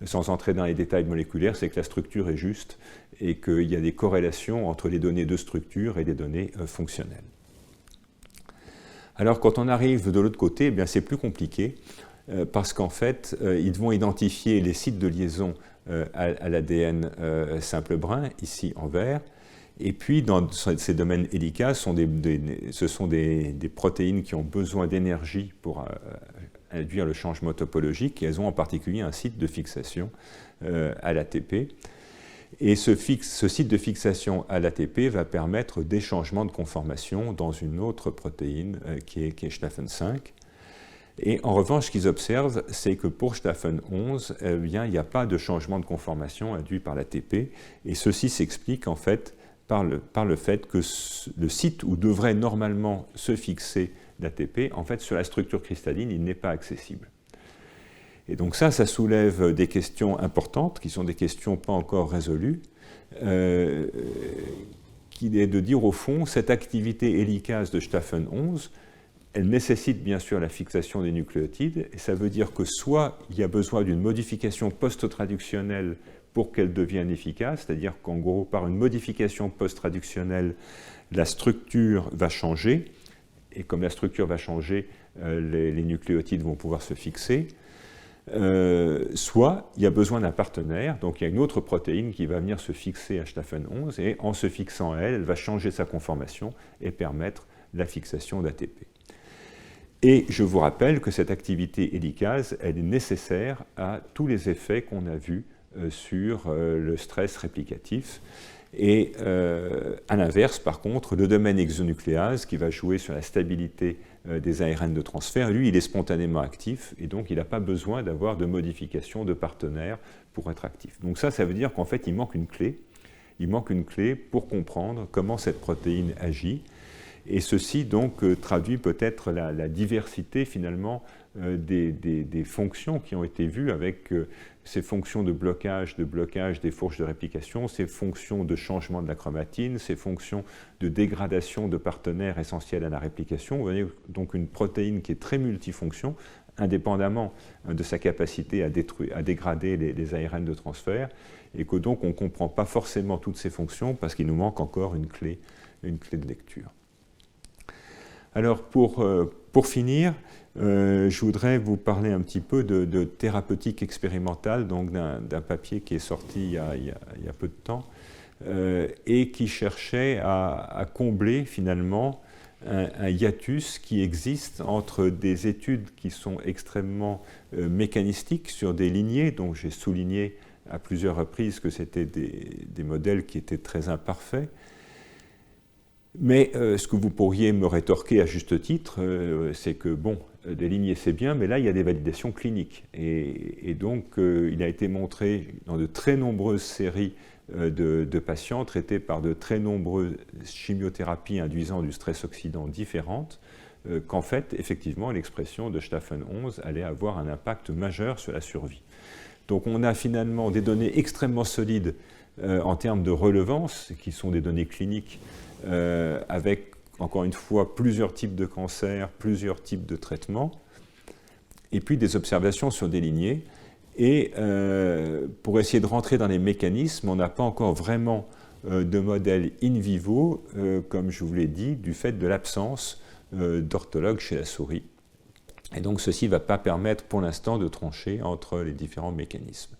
sans entrer dans les détails moléculaires, c'est que la structure est juste et qu'il y a des corrélations entre les données de structure et les données fonctionnelles. Alors quand on arrive de l'autre côté, eh bien, c'est plus compliqué, parce qu'en fait, ils vont identifier les sites de liaison à l'ADN simple brun, ici en vert, et puis dans ces domaines hélicases, ce sont des protéines qui ont besoin d'énergie pour induire le changement topologique, et elles ont en particulier un site de fixation à l'ATP. Et ce site de fixation à l'ATP va permettre des changements de conformation dans une autre protéine qui est Staphen 5. Et en revanche, ce qu'ils observent, c'est que pour Staphen 11, eh bien, il n'y a pas de changement de conformation induit par l'ATP. Et ceci s'explique en fait par le fait que le site où devrait normalement se fixer l'ATP, en fait, sur la structure cristalline, il n'est pas accessible. Et donc ça soulève des questions importantes, qui sont des questions pas encore résolues, qui est de dire au fond, cette activité hélicase de Staphen 11, elle nécessite bien sûr la fixation des nucléotides, et ça veut dire que soit il y a besoin d'une modification post-traductionnelle pour qu'elle devienne efficace, c'est-à-dire qu'en gros, par une modification post-traductionnelle, la structure va changer, et comme la structure va changer, les nucléotides vont pouvoir se fixer, soit il y a besoin d'un partenaire, donc il y a une autre protéine qui va venir se fixer à Staphen 11, et en se fixant à elle, elle va changer sa conformation et permettre la fixation d'ATP. Et je vous rappelle que cette activité hélicase, elle est nécessaire à tous les effets qu'on a vus sur le stress réplicatif. Et à l'inverse, par contre, le domaine exonucléase, qui va jouer sur la stabilité des ARN de transfert, lui, il est spontanément actif, et donc il n'a pas besoin d'avoir de modification de partenaire pour être actif. Donc ça veut dire qu'en fait, il manque une clé. Il manque une clé pour comprendre comment cette protéine agit. Et ceci donc traduit peut-être la diversité finalement des fonctions qui ont été vues avec ces fonctions de blocage des fourches de réplication, ces fonctions de changement de la chromatine, ces fonctions de dégradation de partenaires essentiels à la réplication. Vous voyez donc une protéine qui est très multifonction, indépendamment de sa capacité à dégrader les ARN de transfert, et que donc on ne comprend pas forcément toutes ces fonctions parce qu'il nous manque encore une clé de lecture. Alors pour finir, je voudrais vous parler un petit peu de thérapeutique expérimentale, donc d'un papier qui est sorti il y a peu de temps et qui cherchait à combler finalement un hiatus qui existe entre des études qui sont extrêmement mécanistiques sur des lignées, dont j'ai souligné à plusieurs reprises que c'était des modèles qui étaient très imparfaits. Mais ce que vous pourriez me rétorquer à juste titre, c'est que, bon, des lignées c'est bien, mais là il y a des validations cliniques. Et donc il a été montré dans de très nombreuses séries de patients traités par de très nombreuses chimiothérapies induisant du stress oxydant différentes, qu'en fait, effectivement, l'expression de Staphen 11 allait avoir un impact majeur sur la survie. Donc on a finalement des données extrêmement solides en termes de relevance, qui sont des données cliniques, avec, encore une fois, plusieurs types de cancers, plusieurs types de traitements, et puis des observations sur des lignées. Et pour essayer de rentrer dans les mécanismes, on n'a pas encore vraiment de modèle in vivo, comme je vous l'ai dit, du fait de l'absence d'orthologue chez la souris. Et donc ceci ne va pas permettre pour l'instant de trancher entre les différents mécanismes.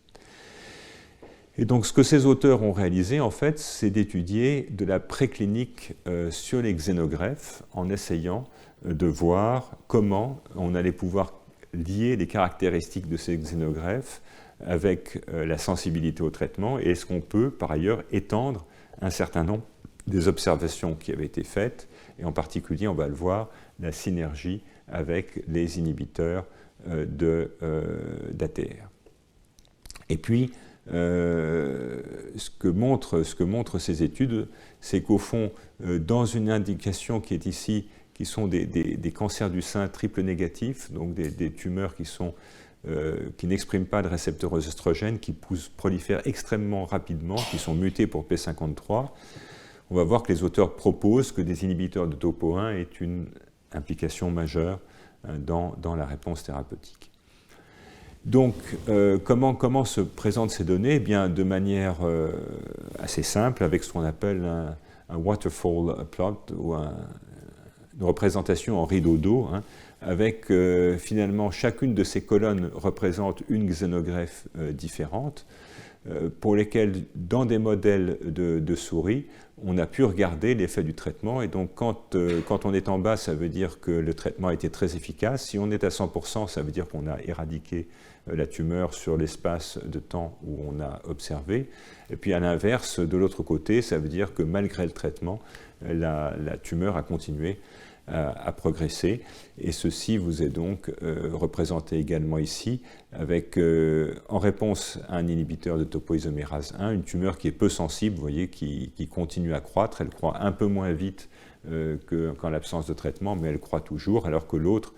Et donc ce que ces auteurs ont réalisé, en fait, c'est d'étudier de la préclinique sur les xénogreffes en essayant de voir comment on allait pouvoir lier les caractéristiques de ces xénogreffes avec la sensibilité au traitement, et est-ce qu'on peut par ailleurs étendre un certain nombre des observations qui avaient été faites, et en particulier, on va le voir, la synergie avec les inhibiteurs d'ATR. Et puis, ce que montrent ces études, c'est qu'au fond, dans une indication qui est ici, qui sont des cancers du sein triple négatifs, donc des tumeurs qui n'expriment pas de récepteurs aux oestrogènes, qui prolifèrent extrêmement rapidement, qui sont mutés pour P53, on va voir que les auteurs proposent que des inhibiteurs de topo 1 aient une implication majeure dans la réponse thérapeutique. Donc, comment se présentent ces données? Eh bien, de manière assez simple, avec ce qu'on appelle un waterfall plot, ou une représentation en rideau d'eau, hein, avec finalement chacune de ces colonnes représente une xénogreffe différente, pour lesquelles, dans des modèles de souris, on a pu regarder l'effet du traitement. Et donc, quand on est en bas, ça veut dire que le traitement a été très efficace. Si on est à 100%, ça veut dire qu'on a éradiqué la tumeur sur l'espace de temps où on a observé. Et puis, à l'inverse, de l'autre côté, ça veut dire que malgré le traitement, la tumeur a continué à progresser. Et ceci vous est donc représenté également ici, avec, en réponse à un inhibiteur de topoisomérase 1, une tumeur qui est peu sensible, vous voyez, qui continue à croître. Elle croît un peu moins vite qu'en l'absence de traitement, mais elle croît toujours, alors que l'autre,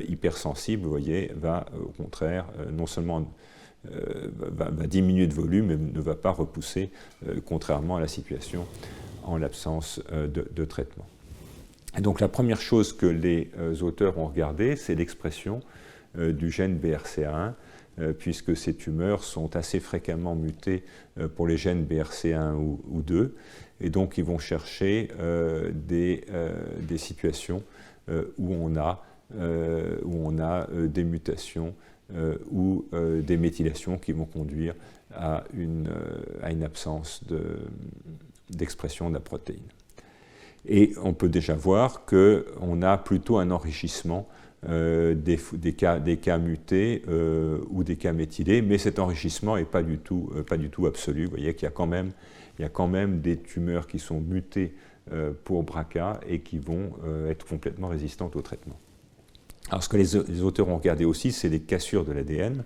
hypersensible, vous voyez, va au contraire non seulement va diminuer de volume, mais ne va pas repousser, contrairement à la situation en l'absence de traitement. Et donc la première chose que les auteurs ont regardé, c'est l'expression du gène BRCA1, puisque ces tumeurs sont assez fréquemment mutées pour les gènes BRCA1 ou 2, et donc ils vont chercher des situations où on a des mutations ou des méthylations qui vont conduire à une absence d'expression de la protéine. Et on peut déjà voir qu'on a plutôt un enrichissement des cas mutés ou des cas méthylés, mais cet enrichissement n'est pas du tout absolu. Vous voyez qu'il y a quand même des tumeurs qui sont mutées pour BRCA et qui vont être complètement résistantes au traitement. Alors ce que les auteurs ont regardé aussi, c'est les cassures de l'ADN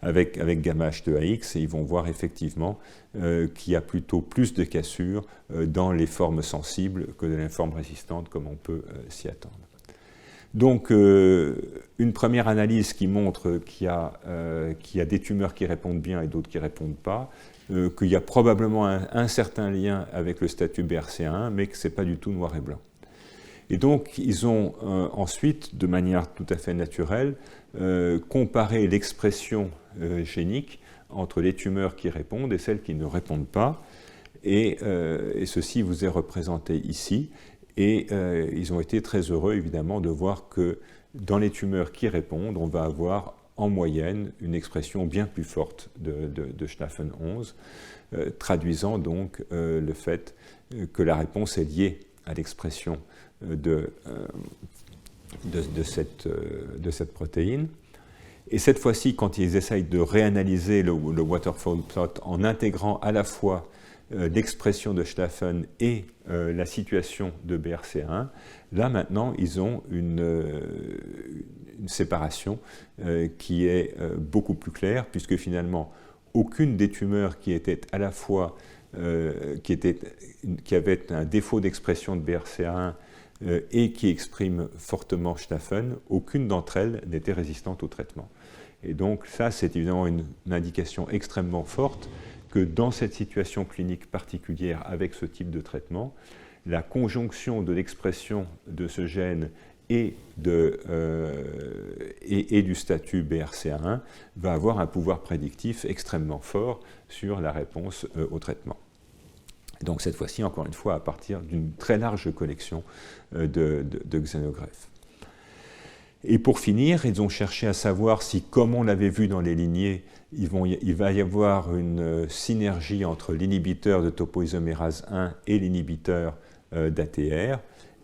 avec gamma H2AX, et ils vont voir effectivement qu'il y a plutôt plus de cassures dans les formes sensibles que dans les formes résistantes, comme on peut s'y attendre. Donc une première analyse qui montre qu'il y a des tumeurs qui répondent bien et d'autres qui ne répondent pas, qu'il y a probablement un certain lien avec le statut BRCA1, mais que ce n'est pas du tout noir et blanc. Et donc, ils ont ensuite, de manière tout à fait naturelle, comparé l'expression génique entre les tumeurs qui répondent et celles qui ne répondent pas. Et ceci vous est représenté ici. Et ils ont été très heureux, évidemment, de voir que dans les tumeurs qui répondent, on va avoir en moyenne une expression bien plus forte de Schlafen 11, traduisant donc le fait que la réponse est liée à l'expression de cette protéine. Et cette fois-ci, quand ils essayent de réanalyser le waterfall plot en intégrant à la fois l'expression de Schlafen et la situation de BRCA1, là maintenant ils ont une séparation qui est beaucoup plus claire, puisque finalement aucune des tumeurs qui était à la fois qui avait un défaut d'expression de BRCA1 et qui exprime fortement Schlafen, aucune d'entre elles n'était résistante au traitement. Et donc ça, c'est évidemment une indication extrêmement forte que dans cette situation clinique particulière avec ce type de traitement, la conjonction de l'expression de ce gène et du statut BRCA1 va avoir un pouvoir prédictif extrêmement fort sur la réponse au traitement. Donc cette fois-ci, encore une fois, à partir d'une très large collection de xénogreffes. Et pour finir, ils ont cherché à savoir si, comme on l'avait vu dans les lignées, il va y avoir une synergie entre l'inhibiteur de topoisomérase 1 et l'inhibiteur d'ATR.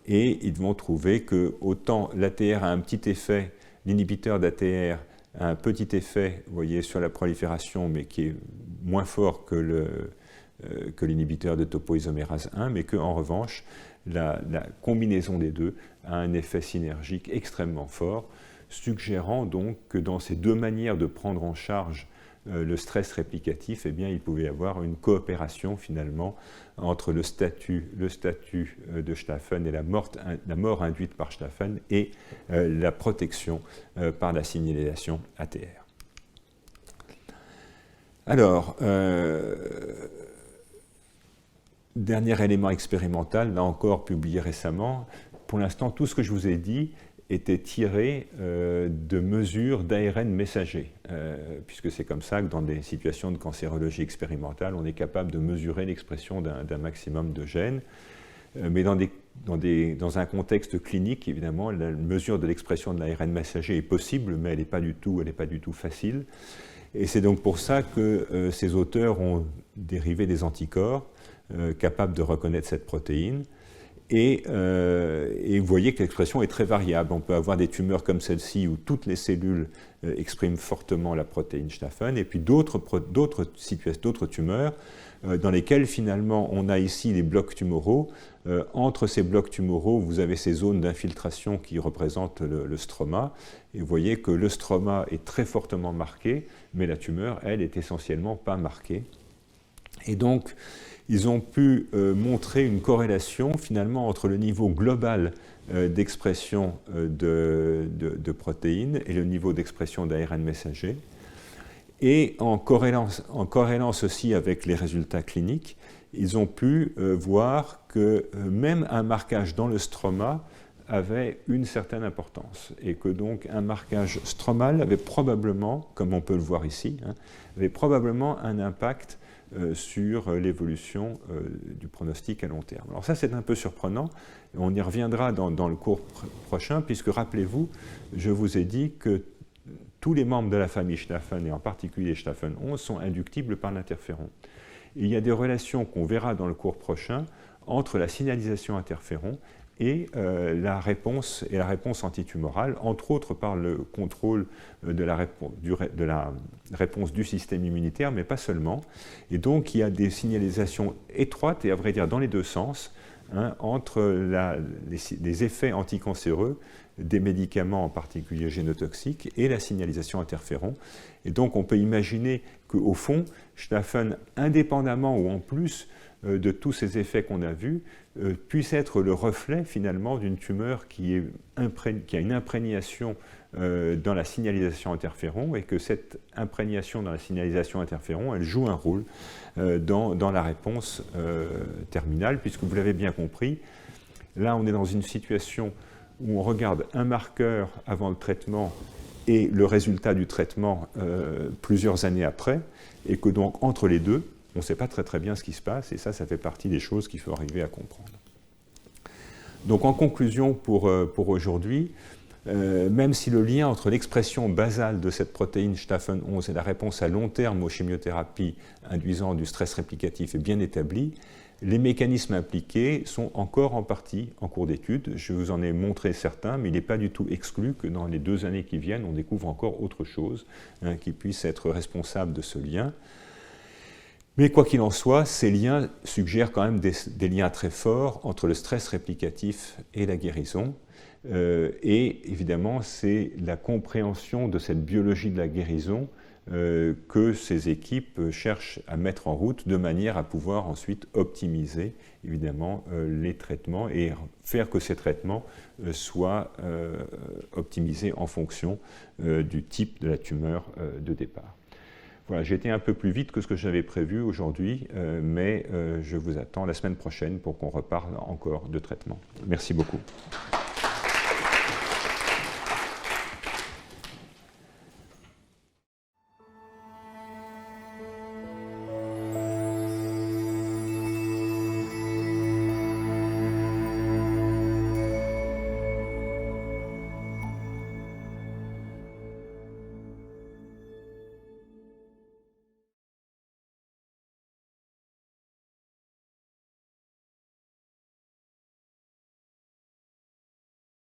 Et ils vont trouver que autant l'ATR a un petit effet, l'inhibiteur d'ATR a un petit effet, vous voyez, sur la prolifération, mais qui est moins fort que l'inhibiteur de topoisomérase 1, mais qu'en revanche, la combinaison des deux a un effet synergique extrêmement fort, suggérant donc que dans ces deux manières de prendre en charge le stress réplicatif, eh bien, il pouvait y avoir une coopération finalement entre le statut de Schlafen et la mort induite par Schlafen et la protection par la signalisation ATR. Alors, dernier élément expérimental, là encore publié récemment. Pour l'instant, tout ce que je vous ai dit était tiré de mesures d'ARN messager, puisque c'est comme ça que dans des situations de cancérologie expérimentale, on est capable de mesurer l'expression d'un maximum de gènes. Mais dans un contexte clinique, évidemment, la mesure de l'expression de l'ARN messager est possible, mais elle n'est pas du tout facile. Et c'est donc pour ça que ces auteurs ont dérivé des anticorps capables de reconnaître cette protéine. Et vous voyez que l'expression est très variable. On peut avoir des tumeurs comme celle-ci où toutes les cellules expriment fortement la protéine Staphen, et puis d'autres tumeurs dans lesquelles finalement on a ici les blocs tumoraux. Entre ces blocs tumoraux, vous avez ces zones d'infiltration qui représentent le stroma, et vous voyez que le stroma est très fortement marqué, mais la tumeur, elle, est essentiellement pas marquée. Et donc, ils ont pu montrer une corrélation finalement entre le niveau global d'expression de protéines et le niveau d'expression d'ARN messager. Et en corrélance aussi avec les résultats cliniques, ils ont pu voir que même un marquage dans le stroma avait une certaine importance, et que donc un marquage stromal avait probablement, comme on peut le voir ici, avait probablement un impact sur l'évolution du pronostic à long terme. Alors ça, c'est un peu surprenant, et on y reviendra dans le cours prochain, puisque rappelez-vous, je vous ai dit que tous les membres de la famille Staphen, et en particulier Staphen 11, sont inductibles par l'interféron. Il y a des relations qu'on verra dans le cours prochain entre la signalisation interféron et la réponse antitumorale, entre autres par le contrôle de la réponse du système immunitaire, mais pas seulement. Et donc, il y a des signalisations étroites, et à vrai dire dans les deux sens, entre les effets anticancéreux des médicaments, en particulier génotoxiques, et la signalisation interféron. Et donc, on peut imaginer qu'au fond, Staphen, indépendamment ou en plus de tous ces effets qu'on a vus, puisse être le reflet finalement d'une tumeur qui a une imprégnation dans la signalisation interféron, et que cette imprégnation dans la signalisation interféron, elle joue un rôle dans la réponse terminale, puisque vous l'avez bien compris, là on est dans une situation où on regarde un marqueur avant le traitement et le résultat du traitement plusieurs années après, et que donc entre les deux, on ne sait pas très bien ce qui se passe, et ça fait partie des choses qu'il faut arriver à comprendre. Donc en conclusion pour aujourd'hui, même si le lien entre l'expression basale de cette protéine Staphen 11 et la réponse à long terme aux chimiothérapies induisant du stress réplicatif est bien établi, les mécanismes impliqués sont encore en partie en cours d'étude. Je vous en ai montré certains, mais il n'est pas du tout exclu que dans les 2 années qui viennent, on découvre encore autre chose qui puisse être responsable de ce lien. Mais quoi qu'il en soit, ces liens suggèrent quand même des liens très forts entre le stress réplicatif et la guérison. Et évidemment, c'est la compréhension de cette biologie de la guérison que ces équipes cherchent à mettre en route de manière à pouvoir ensuite optimiser évidemment les traitements et faire que ces traitements soient optimisés en fonction du type de la tumeur de départ. Voilà, j'ai été un peu plus vite que ce que j'avais prévu aujourd'hui, mais je vous attends la semaine prochaine pour qu'on reparle encore de traitement. Merci beaucoup.